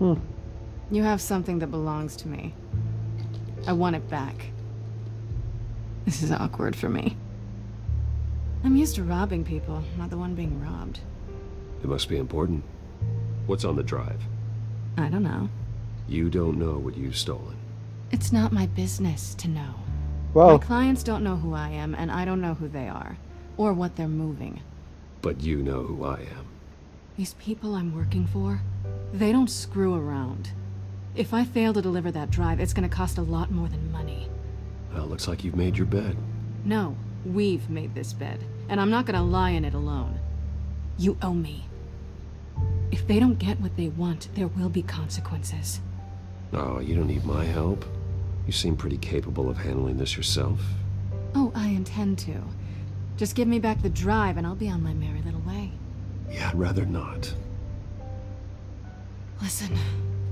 You have something that belongs to me. I want it back. This is awkward for me. I'm used to robbing people, not the one being robbed. It must be important. What's on the drive? I don't know. You don't know what you've stolen. It's not my business to know. Well, my clients don't know who I am, and I don't know who they are, or what they're moving. But you know who I am. These people I'm working for, they don't screw around. If I fail to deliver that drive, it's gonna cost a lot more than money. Well, looks like you've made your bed. No, we've made this bed, and I'm not gonna lie in it alone. You owe me. If they don't get what they want, there will be consequences. Oh, you don't need my help. You seem pretty capable of handling this yourself. Oh, I intend to. Just give me back the drive and I'll be on my merry little way. Yeah, I'd rather not. Listen,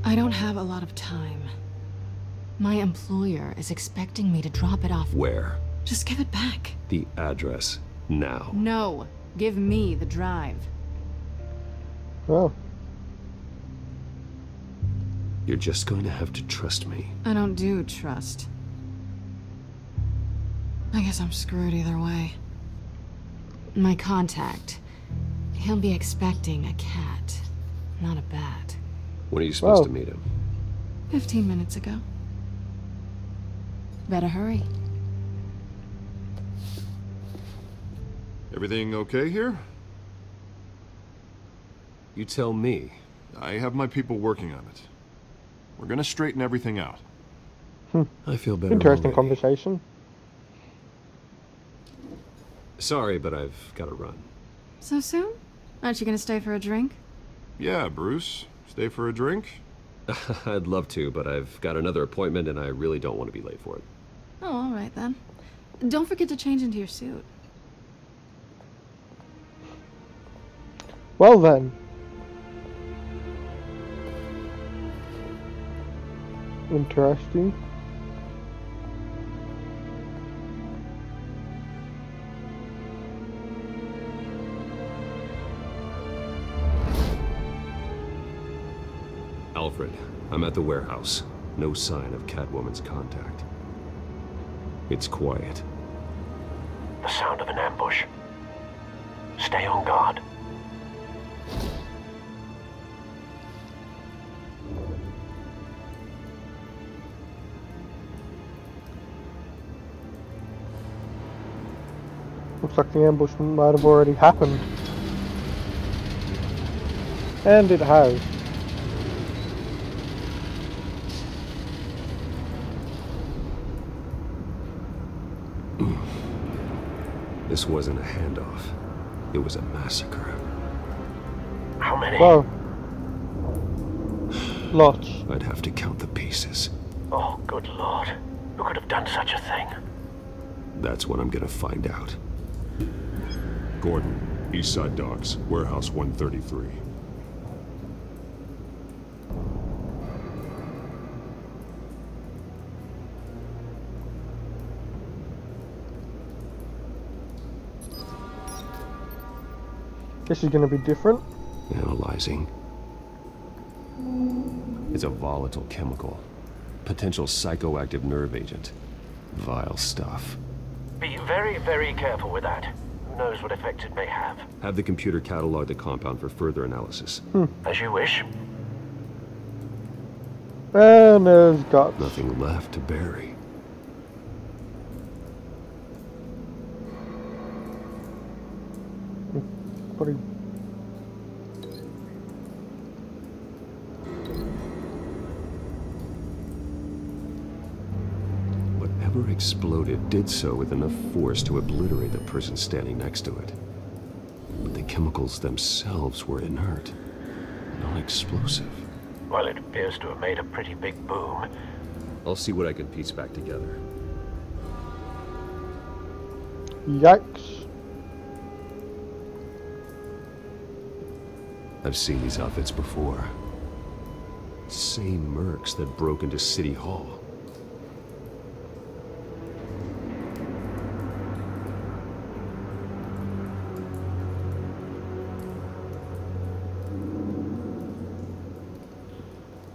I don't have a lot of time. My employer is expecting me to drop it off. Where? Just give it back. The address, now. No, give me the drive. Oh. You're just going to have to trust me. I don't do trust. I guess I'm screwed either way. My contact, he'll be expecting a cat, not a bat. When are you supposed to meet him? 15 minutes ago. Better hurry. Everything okay here? You tell me. I have my people working on it. We're gonna straighten everything out. I feel better. Interesting already. conversation. Sorry, but I've got to run. So soon? Aren't you gonna stay for a drink? Yeah, Bruce. Stay for a drink? I'd love to, but I've got another appointment and I really don't want to be late for it. Oh, all right then. Don't forget to change into your suit. Well then. Interesting. Alfred, I'm at the warehouse. No sign of Catwoman's contact. It's quiet. The sound of an ambush. Stay on guard. Looks like the ambush might have already happened. And it has. This wasn't a handoff. It was a massacre. How many? Well, lots. I'd have to count the pieces. Oh, good lord. Who could have done such a thing? That's what I'm gonna find out. Gordon, Eastside Docks, Warehouse 133. This is going to be different. Analyzing. It's a volatile chemical. Potential psychoactive nerve agent. Vile stuff. Be very, very careful with that. Who knows what effects it may have. Have the computer catalog the compound for further analysis. As you wish. And there's guts. Nothing left to bury. Pretty. Whatever exploded did so with enough force to obliterate the person standing next to it. But the chemicals themselves were inert, non-explosive. Well, it appears to have made a pretty big boom. I'll see what I can piece back together. Yikes. I've seen these outfits before. Same mercs that broke into City Hall.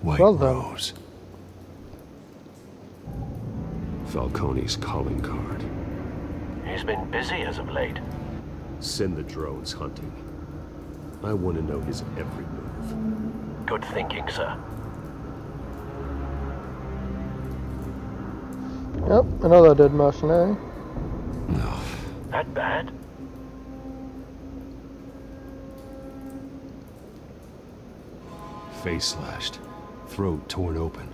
White Rose. Falcone's calling card. He's been busy as of late. Send the drones hunting. I want to know his every move. Good thinking, sir. Yep, another dead mercenary. No. That bad? Face slashed. Throat torn open.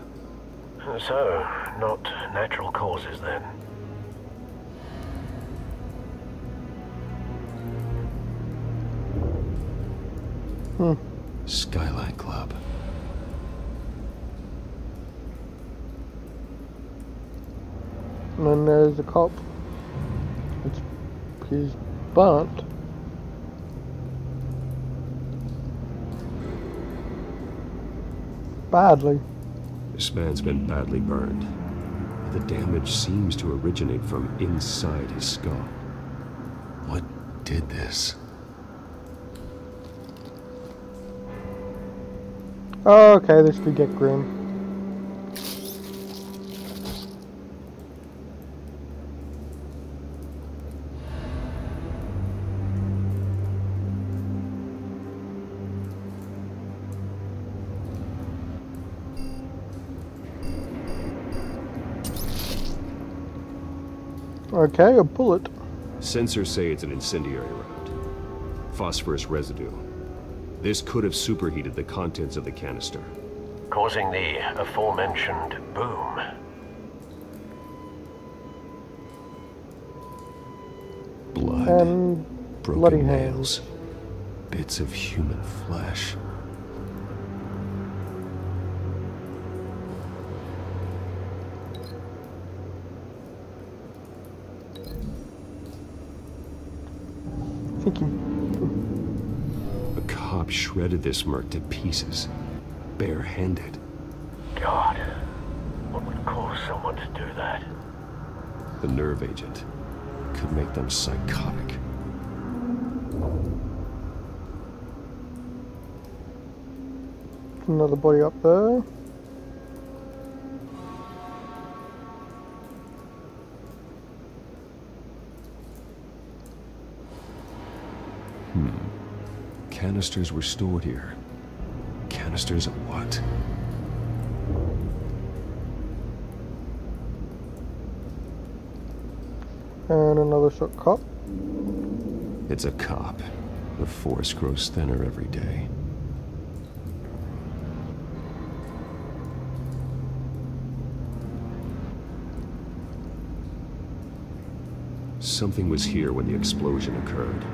So, not natural causes then. Skyline Club. And then there's a cop. He's burnt. Badly. This man's been badly burned. The damage seems to originate from inside his skull. What did this? Okay, this could get grim. Okay, a bullet. Sensors say it's an incendiary round. Phosphorus residue. This could have superheated the contents of the canister, causing the aforementioned boom. Blood. And broken bloody nails. hands. Bits of human flesh. A cop shredded this merc to pieces, bare-handed. God, what would cause someone to do that? The nerve agent could make them psychotic. Another body up there. Canisters were stored here. Canisters of what? And another short cop. It's a cop. The force grows thinner every day. Something was here when the explosion occurred.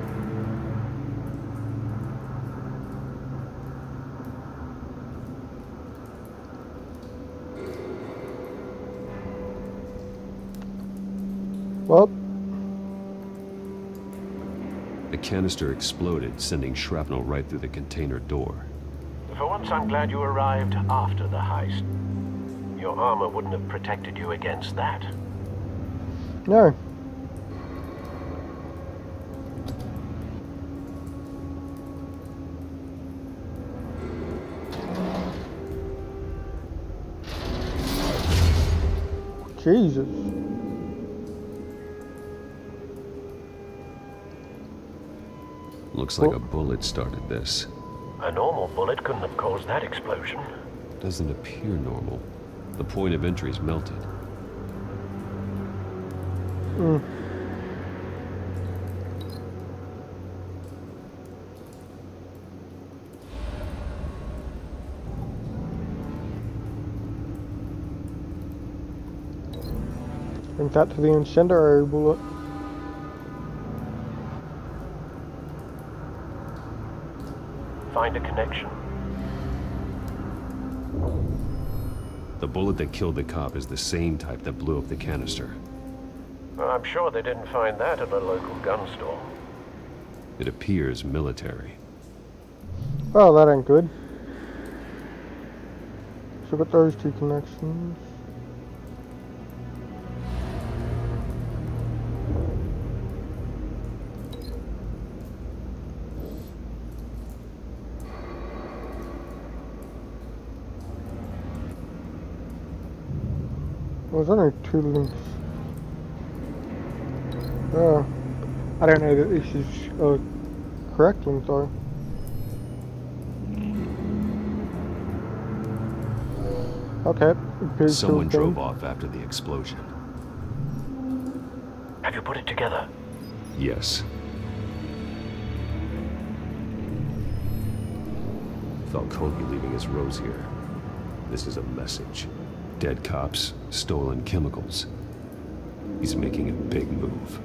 Well, The canister exploded, sending shrapnel right through the container door. For once, I'm glad you arrived after the heist. Your armor wouldn't have protected you against that. no. Jesus. Looks like a bullet started this. A normal bullet couldn't have caused that explosion. Doesn't appear normal. The point of entry's melted. Brings that to the incendiary bullet. Find a connection. The bullet that killed the cop is the same type that blew up the canister. Well, I'm sure they didn't find that at a local gun store. It appears military. Well, that ain't good. So got those two connections. Well, there's only two links. I don't know that this is a correct link though. Okay. Someone drove off after the explosion. Have you put it together? Yes. Falcone leaving his rose here. This is a message. Dead cops, stolen chemicals. He's making a big move.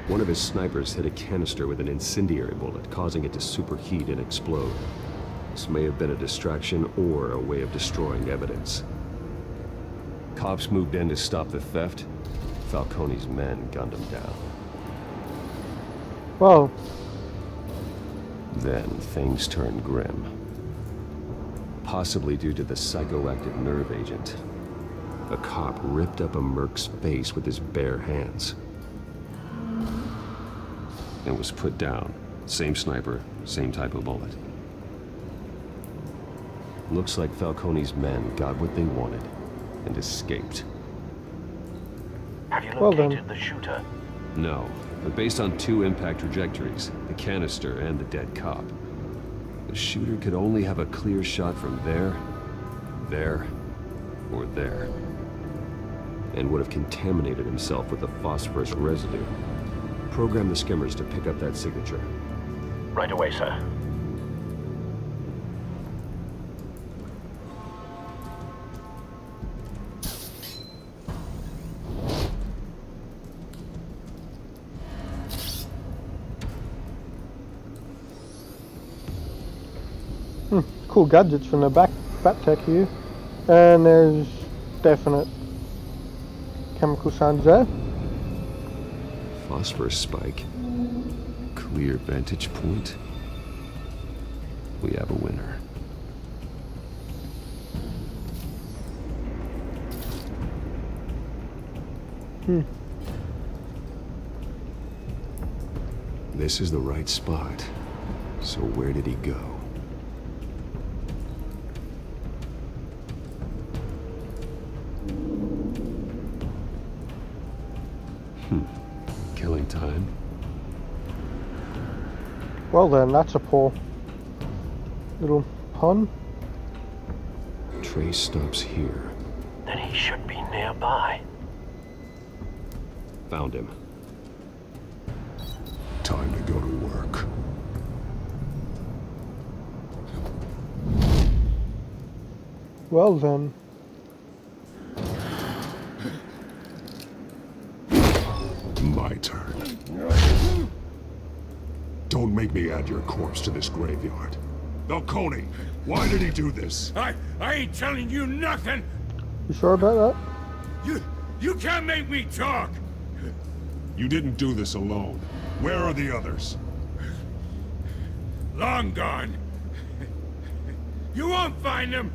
One of his snipers hit a canister with an incendiary bullet, causing it to superheat and explode. This may have been a distraction or a way of destroying evidence. Cops moved in to stop the theft. Falcone's men gunned him down. Well. Then things turned grim. Possibly due to the psychoactive nerve agent. A cop ripped up a merc's face with his bare hands. And was put down. Same sniper, same type of bullet. Looks like Falcone's men got what they wanted and escaped. Have you located the shooter? No, but based on two impact trajectories, the canister and the dead cop, the shooter could only have a clear shot from there, or there, and would have contaminated himself with the phosphorus residue. Program the skimmers to pick up that signature. Right away, sir. Cool gadgets from the bat tech here. And there's definite chemical signs there. Phosphorus spike. Clear vantage point. We have a winner. This is the right spot. So where did he go? Killing time. Well then, that's a poor little pun. Trace stops here. Then he should be nearby. Found him. Time to go to work. Well then. My turn. Don't make me add your corpse to this graveyard. Falcone, why did he do this? I ain't telling you nothing. You sure about You can't make me talk. You didn't do this alone. Where are the others? Long gone. You won't find them.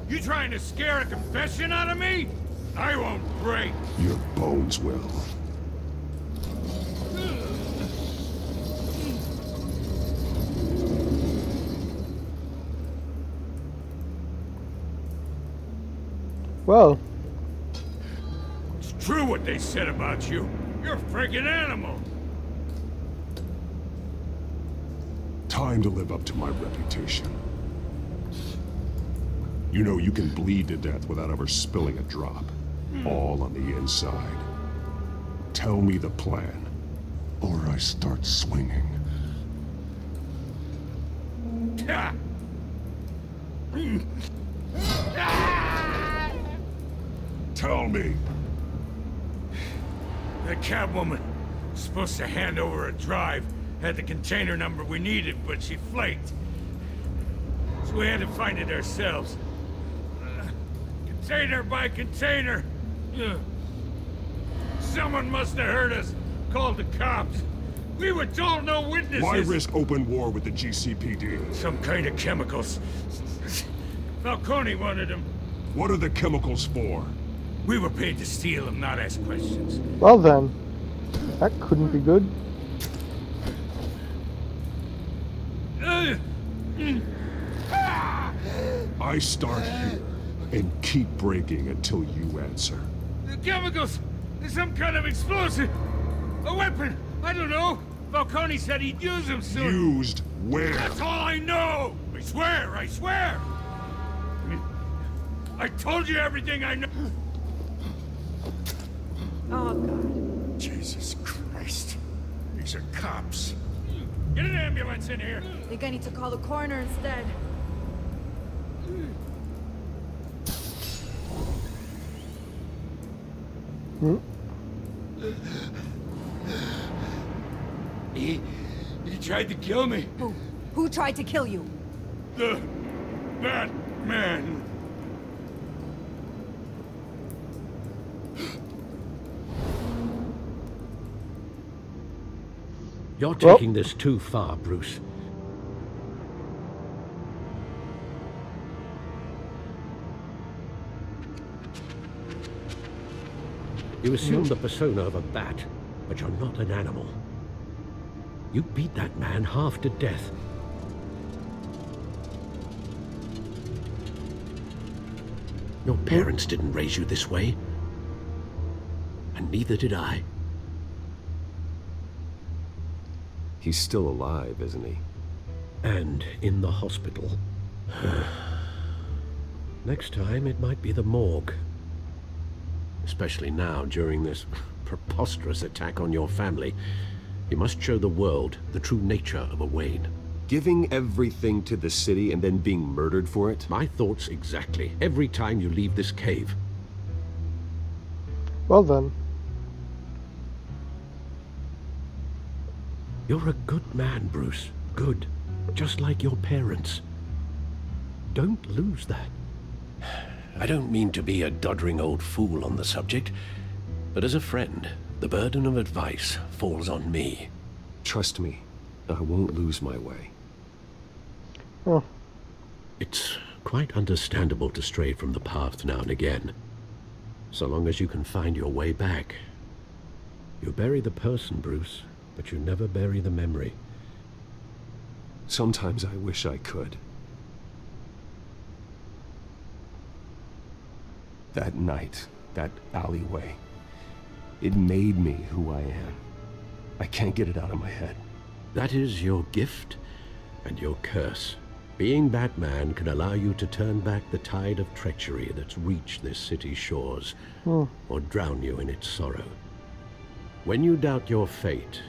You trying to scare a confession out of me? I won't break. Your bones will. Well. It's true what they said about you. You're a freaking animal. Time to live up to my reputation. You know, you can bleed to death without ever spilling a drop. All on the inside. Tell me the plan, or I start swinging. Tell me. The Catwoman was supposed to hand over a drive. Had the container number we needed, but she flaked. So we had to find it ourselves. Container by container. Someone must have heard us. Called the cops. We were told no witnesses. Why risk open war with the GCPD? Some kind of chemicals. Falcone wanted them. What are the chemicals for? We were paid to steal them, not ask questions. Well then. That couldn't be good. I start here and keep breaking until you answer. The chemicals! There's some kind of explosive! A weapon! I don't know! Falcone said he'd use them soon. Used where? That's all I know! I swear! I swear! I told you everything I know! Oh, God. Jesus Christ. These are cops. Get an ambulance in here! I think I need to call the coroner instead. He tried to kill me. Who tried to kill you? The Batman. You're taking this too far, Bruce. You assume the persona of a bat, but you're not an animal. You beat that man half to death. Your parents didn't raise you this way. And neither did I. He's still alive, isn't he? And in the hospital. Next time, it might be the morgue. Especially now, during this preposterous attack on your family. You must show the world the true nature of a Wayne. Giving everything to the city and then being murdered for it? My thoughts exactly. Every time you leave this cave. Well then. You're a good man, Bruce. Good. Just like your parents. Don't lose that. I don't mean to be a doddering old fool on the subject, but as a friend, the burden of advice falls on me. Trust me, I won't lose my way. Oh. It's quite understandable to stray from the path now and again. So long as you can find your way back, You bury the person, Bruce, but you never bury the memory. Sometimes I wish I could. That night, that alleyway, it made me who I am. I can't get it out of my head. That is your gift and your curse. Being Batman can allow you to turn back the tide of treachery that's reached this city's shores, or drown you in its sorrow. When you doubt your fate,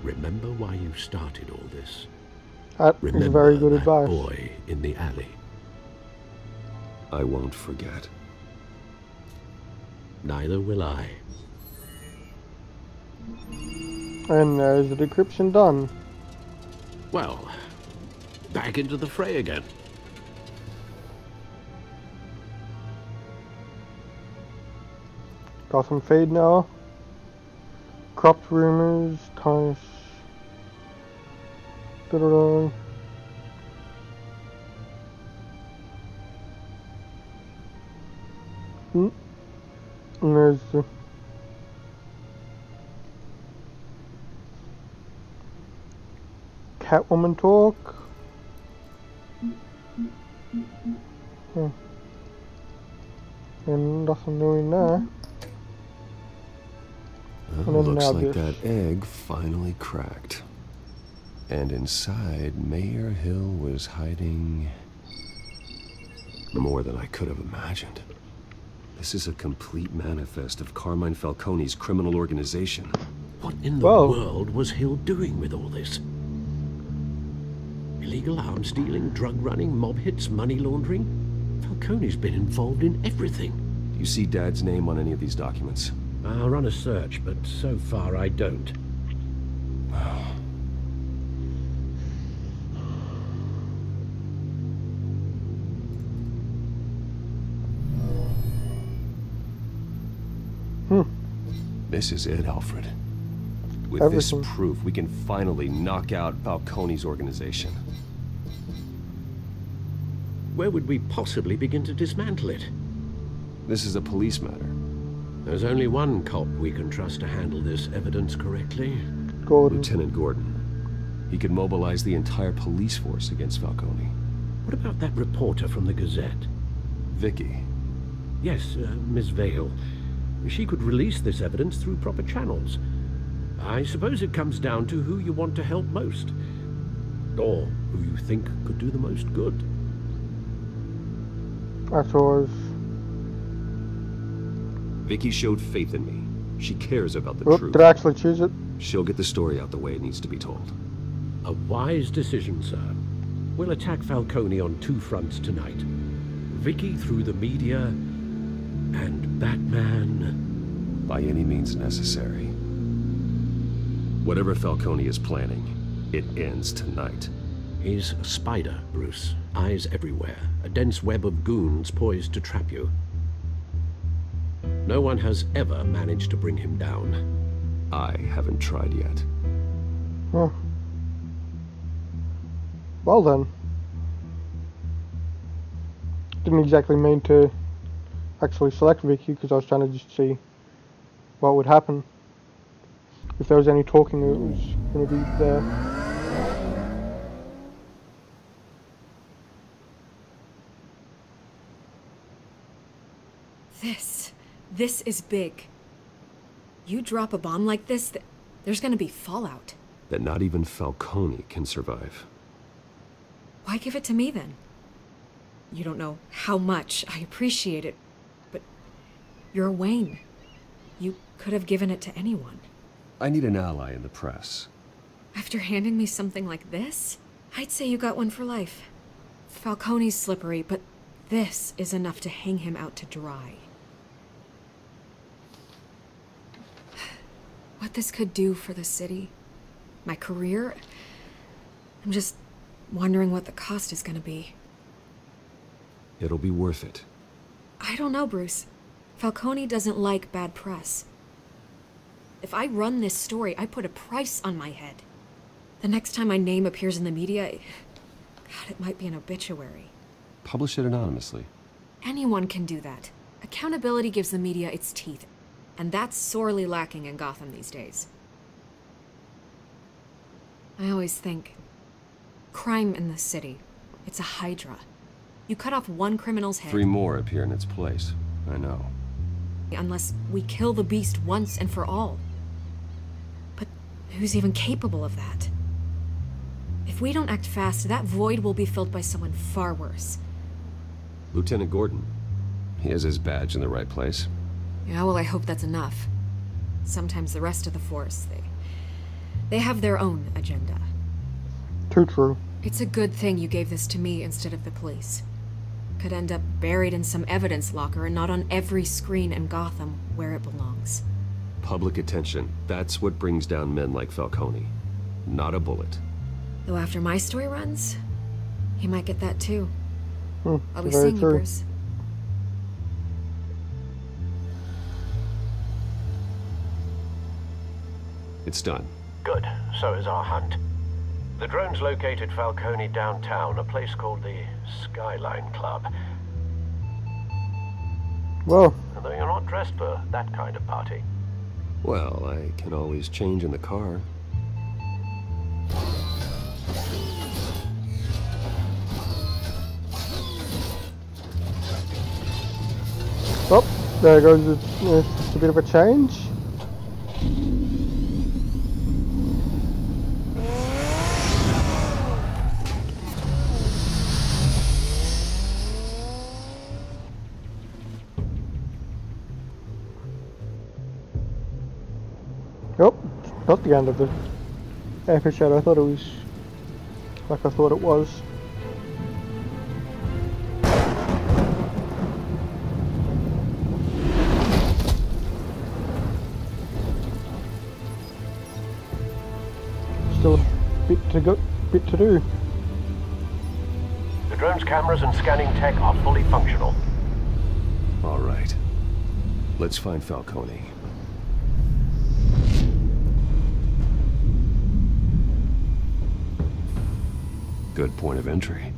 remember why you started all this. That is very good advice. Boy in the alley. I won't forget. Neither will I. And there's the decryption done. Well, back into the fray again. Gotham Fade now. Cropped rumors, tarnish. Da-da-da. And there's the Catwoman talk. And nothing new in there. Well, looks like that egg finally cracked. And inside, Mayor Hill was hiding more than I could have imagined. This is a complete manifest of Carmine Falcone's criminal organization. What in the world was Hill doing with all this? Illegal arms dealing, drug running, mob hits, money laundering? Falcone's been involved in everything. Do you see Dad's name on any of these documents? I'll run a search, but so far I don't. This is it, Alfred. With this proof, we can finally knock out Falcone's organization. Where would we possibly begin to dismantle it? This is a police matter. There's only one cop we can trust to handle this evidence correctly. Gordon. Lieutenant Gordon. He could mobilize the entire police force against Falcone. What about that reporter from the Gazette? Vicky. Yes, Miss Vale. She could release this evidence through proper channels. I suppose it comes down to who you want to help most. Or who you think could do the most good. That's always... Vicky showed faith in me. She cares about the truth. Did I actually choose it? She'll get the story out the way it needs to be told. A wise decision, sir. We'll attack Falcone on two fronts tonight. Vicky through the media, and Batman... by any means necessary. Whatever Falcone is planning, it ends tonight. He's a spider, Bruce. Eyes everywhere. A dense web of goons poised to trap you. No one has ever managed to bring him down. I haven't tried yet. Huh. Well then. Didn't exactly mean to actually select Vicky because I was trying to just see what would happen. If there was any talking, it was going to be there. This is big. You drop a bomb like this, there's gonna be fallout. That not even Falcone can survive. Why give it to me then? You don't know how much I appreciate it, but you're Wayne. You could have given it to anyone. I need an ally in the press. After handing me something like this, I'd say you got one for life. Falcone's slippery, but this is enough to hang him out to dry. What this could do for the city, my career, I'm just wondering what the cost is gonna be. It'll be worth it. I don't know, Bruce. Falcone doesn't like bad press. If I run this story, I put a price on my head. The next time my name appears in the media, God, it might be an obituary. Publish it anonymously. Anyone can do that. Accountability gives the media its teeth. And that's sorely lacking in Gotham these days. I always think, crime in this city, it's a hydra. You cut off one criminal's head... 3 more appear in its place. I know. Unless we kill the beast once and for all. But who's even capable of that? If we don't act fast, that void will be filled by someone far worse. Lieutenant Gordon. He has his badge in the right place. Yeah, well, I hope that's enough. Sometimes the rest of the force, they have their own agenda. Too true. It's a good thing you gave this to me instead of the police. Could end up buried in some evidence locker and not on every screen in Gotham where it belongs. Public attention. That's what brings down men like Falcone. Not a bullet. Though after my story runs, he might get that too. I'll be very seeing you, true. Bruce. It's done. Good. So is our hunt. The drone's located Falcone downtown, a place called the Skyline Club. Well. Although you're not dressed for that kind of party. Well, I can always change in the car. Oh, there goes a bit of a change. Oh, not the end of the episode. I thought it was like I thought it was. Still a bit to do. The drone's cameras and scanning tech are fully functional. All right. Let's find Falcone. Good point of entry.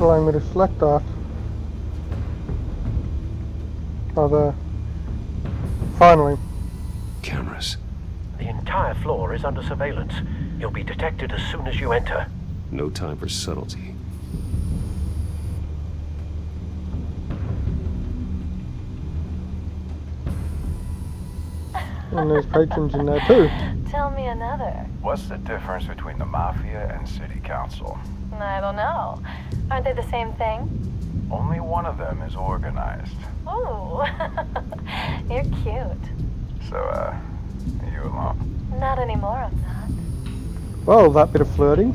Allowing me to select that. Oh, there. Finally. Cameras. The entire floor is under surveillance. You'll be detected as soon as you enter. No time for subtlety. And there's patrons in there too. Tell me another. What's the difference between the Mafia and City Council? I don't know. Aren't they the same thing? Only one of them is organized. Ooh, you're cute. So, are you alone? Not anymore, I'm not. Well, that bit of flirting.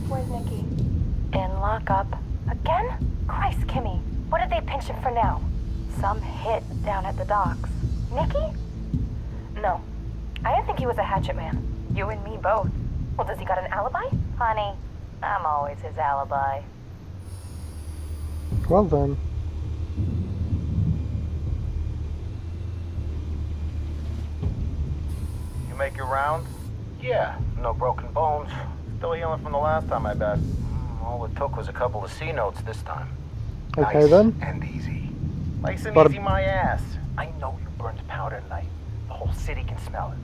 Where's Nikki? In lockup. Again? Christ, Kimmy. What did they pinch him for now? Some hit down at the docks. Nikki? No. I didn't think he was a hatchet man. You and me both. Well, does he got an alibi? Honey, I'm always his alibi. Well then. You make your rounds? Yeah, no broken bones. Still healing from the last time, I bet. All it took was a couple of C notes this time. Okay nice then. and easy. Nice and But easy, my ass. I know you burned powder tonight. The whole city can smell it.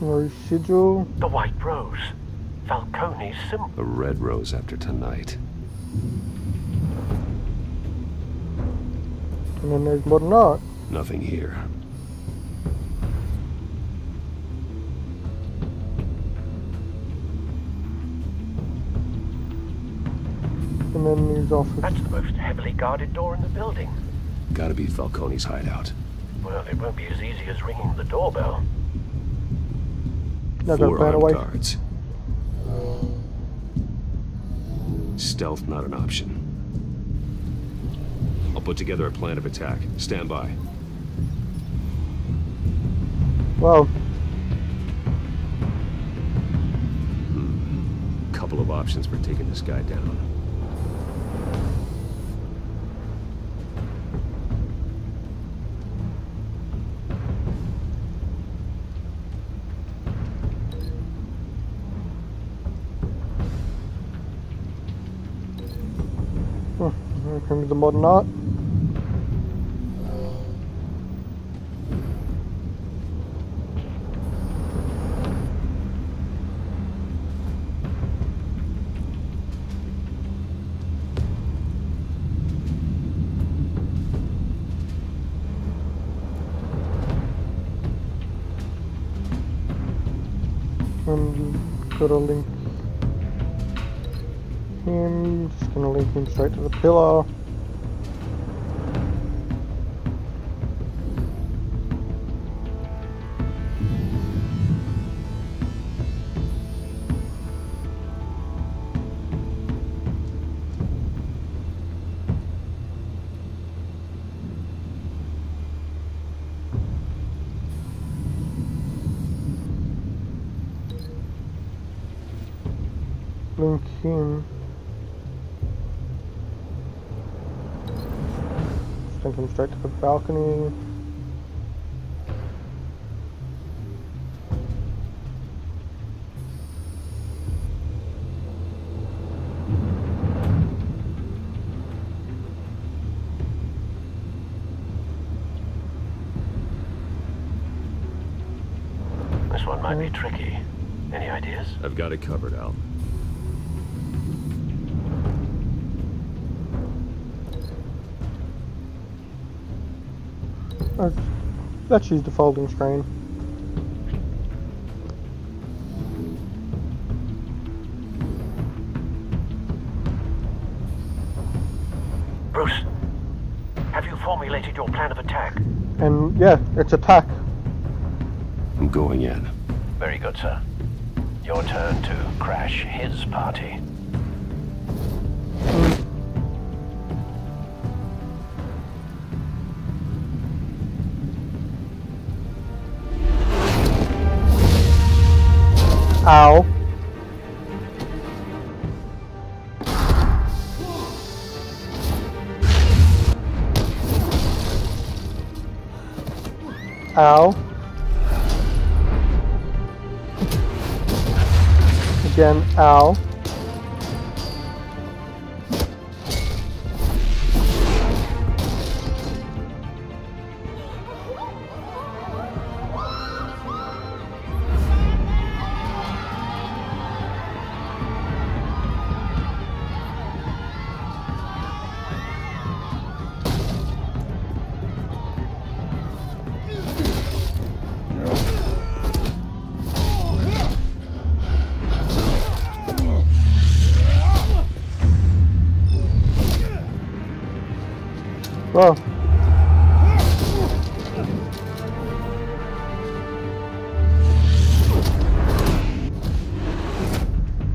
Residual. The White Rose. Falcone's symbol. A red rose after tonight. And then there's modern art. Nothing here. And then his office. That's the most heavily guarded door in the building. Gotta be Falcone's hideout. Well, it won't be as easy as ringing the doorbell. Now gotta plan 4 away. armed guards. Stealth not an option. I'll put together a plan of attack. Stand by. Well. Couple of options for taking this guy down. Here comes the modern art. And got a link him, just gonna link him straight to the pillar. Link him. Send him straight to the balcony. This one might be tricky. Any ideas? I've got it covered, Al. Let's use the folding screen. Bruce, have you formulated your plan of attack? And yeah, it's attack. I'm going in. Very good, sir. Your turn to crash his party. Ow. Ow. Again, ow. Whoa.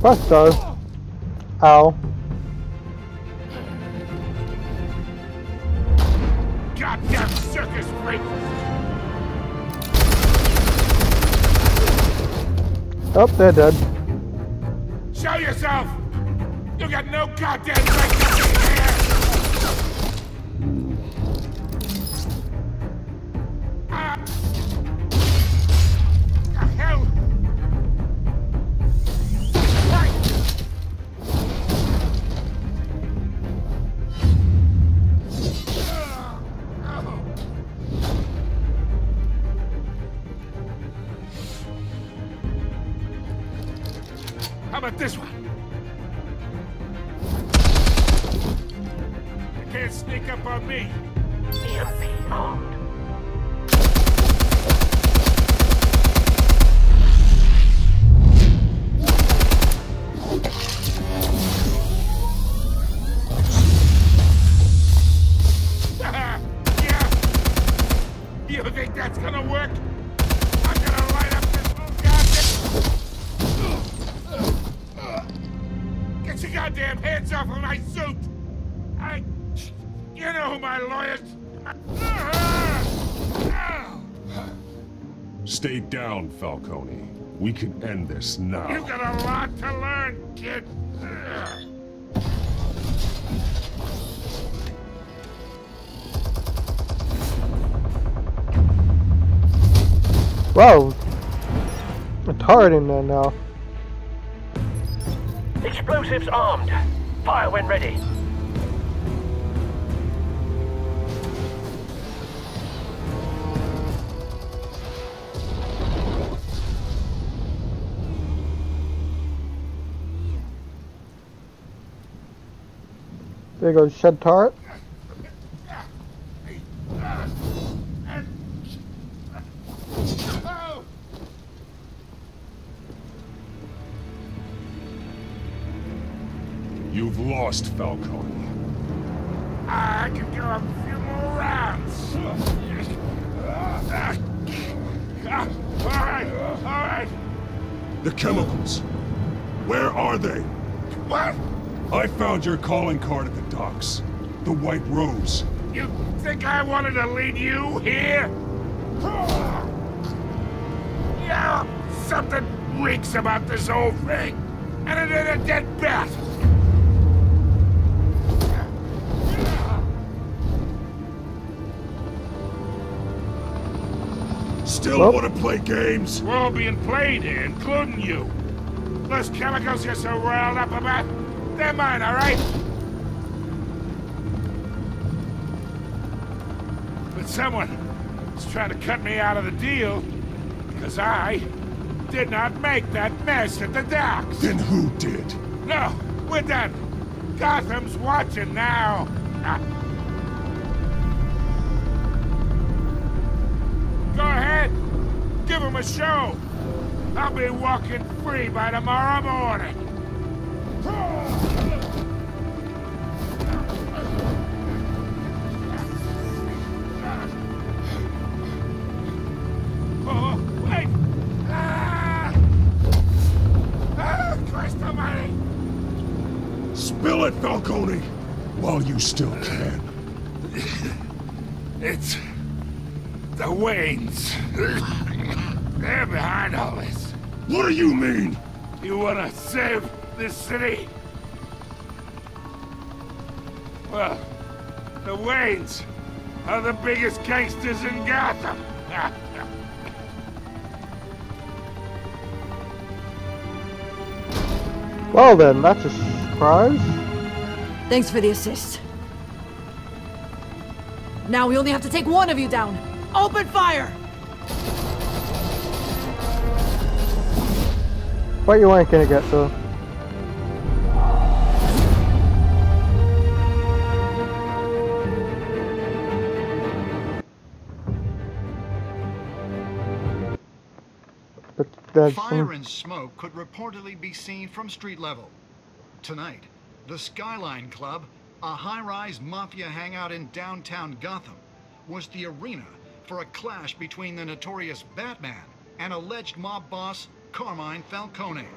Presto. Ow. Goddamn circus freak! Oh, they're dead. Show yourself! You got no goddamn right to be here! The hell? How about this one? You can't sneak up on me. EMP armed. Get your goddamn hands off of my suit! You know who my lawyers... Stay down, Falcone. We can end this now. You got a lot to learn, kid. Wow. It's hard in there now. Explosives armed. Fire when ready. There goes shed turret. You've lost, Falcone. I can go a few more rounds. All right. The chemicals. Where are they? What? I found your calling card at the docks. The White Rose. You think I wanted to lead you here? Yeah, something reeks about this whole thing. And it ain't a dead bat. Still want to play games? We're all being played here, including you. Those chemicals you're so riled up about, they're mine, all right? But someone is trying to cut me out of the deal because I did not make that mess at the docks. Then who did? No, we're done. Gotham's watching now. Go ahead. Give him a show. I'll be walking free by tomorrow morning. Oh, wait! Christ almighty! Spill it, Falcone, while you still can. It's the Waynes. They're behind all this. What do you mean? You wanna save this city? Well, the Waynes are the biggest gangsters in Gotham. Well then, that's a surprise. Thanks for the assist. Now we only have to take one of you down. Open fire! What you ain't gonna get though. But fire and smoke could reportedly be seen from street level. Tonight, the Skyline Club, a high-rise mafia hangout in downtown Gotham, was the arena for a clash between the notorious Batman and alleged mob boss Carmine Falcone,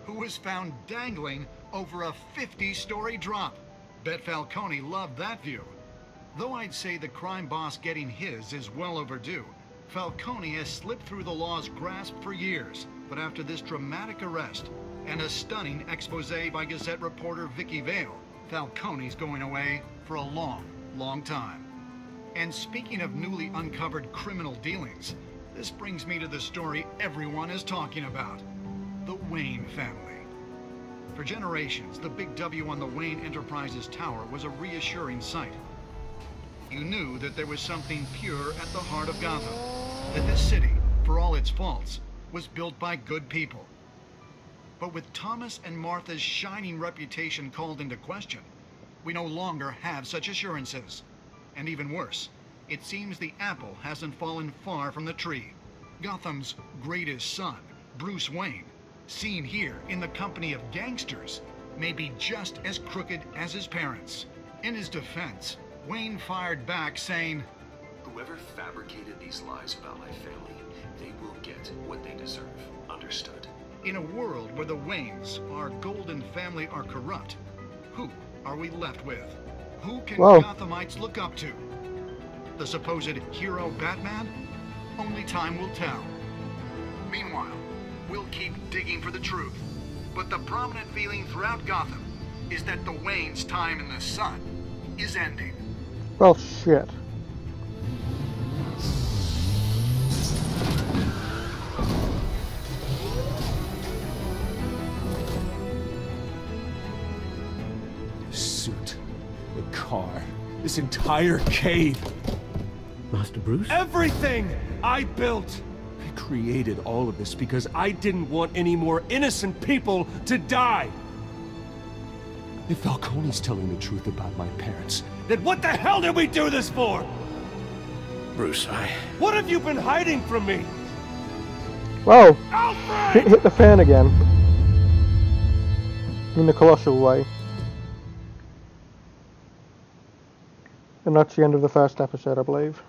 who was found dangling over a 50-story drop. Bet Falcone loved that view. Though I'd say the crime boss getting his is well overdue, Falcone has slipped through the law's grasp for years. But after this dramatic arrest and a stunning expose by Gazette reporter Vicky Vale, Falcone's going away for a long, long time. And speaking of newly uncovered criminal dealings, this brings me to the story everyone is talking about. The Wayne family. For generations, the big W on the Wayne Enterprises tower was a reassuring sight. You knew that there was something pure at the heart of Gotham. That this city, for all its faults, was built by good people. But with Thomas and Martha's shining reputation called into question, we no longer have such assurances. And even worse, it seems the apple hasn't fallen far from the tree. Gotham's greatest son, Bruce Wayne, seen here in the company of gangsters, may be just as crooked as his parents. In his defense, Wayne fired back saying, "Whoever fabricated these lies about my family, they will get what they deserve. Understood?" In a world where the Waynes, our golden family, are corrupt, who are we left with? Who can Gothamites look up to? The supposed hero Batman? Only time will tell. Meanwhile, we'll keep digging for the truth. But the prominent feeling throughout Gotham is that the Waynes' time in the sun is ending. Well, shit. Suit, the car, this entire cave. Master Bruce? Everything I built! I created all of this because I didn't want any more innocent people to die! If Falcone's telling the truth about my parents, then what the hell did we do this for? Bruce, What have you been hiding from me? Whoa! Hit the fan again. In the colossal way. And that's the end of the first episode, I believe.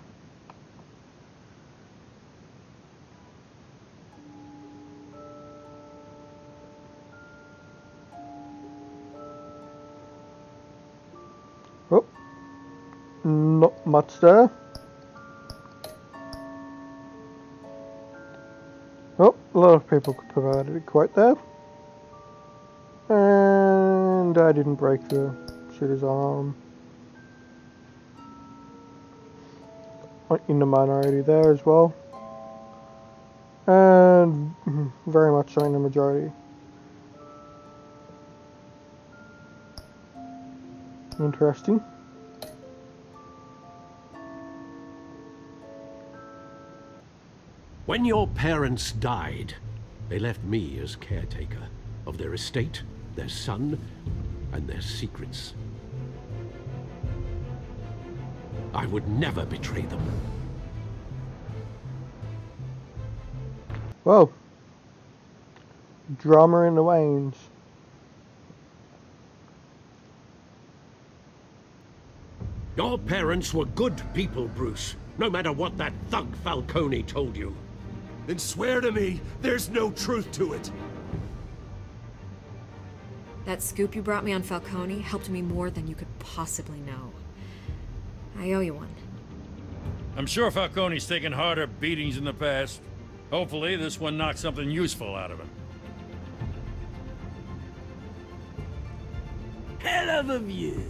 Oh, not much there. Oh, a lot of people could provide a quote there. And I didn't break the shooter's arm. In the minority there as well. And very much so in the majority. Interesting. When your parents died, they left me as caretaker of their estate, their son, and their secrets. I would never betray them. Whoa. Drama in the Waynes. Your parents were good people, Bruce. No matter what that thug Falcone told you. Then swear to me there's no truth to it. That scoop you brought me on Falcone helped me more than you could possibly know. I owe you one. I'm sure Falcone's taken harder beatings in the past. Hopefully, this one knocks something useful out of him. Hell of a view.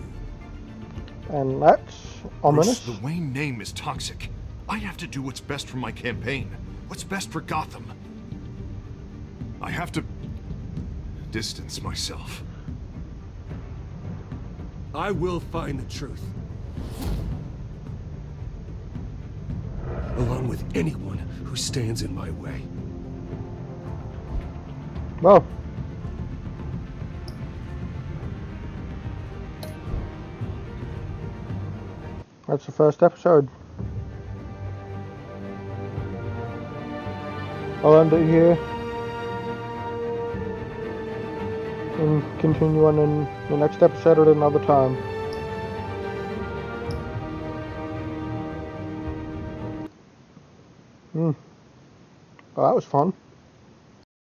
And that's ominous. Bruce, the Wayne name is toxic. I have to do what's best for my campaign. What's best for Gotham. I have to distance myself. I will find the truth. Along with anyone who stands in my way. Well. That's the first episode. I'll end it here. And continue on in the next episode at another time. Well, that was fun.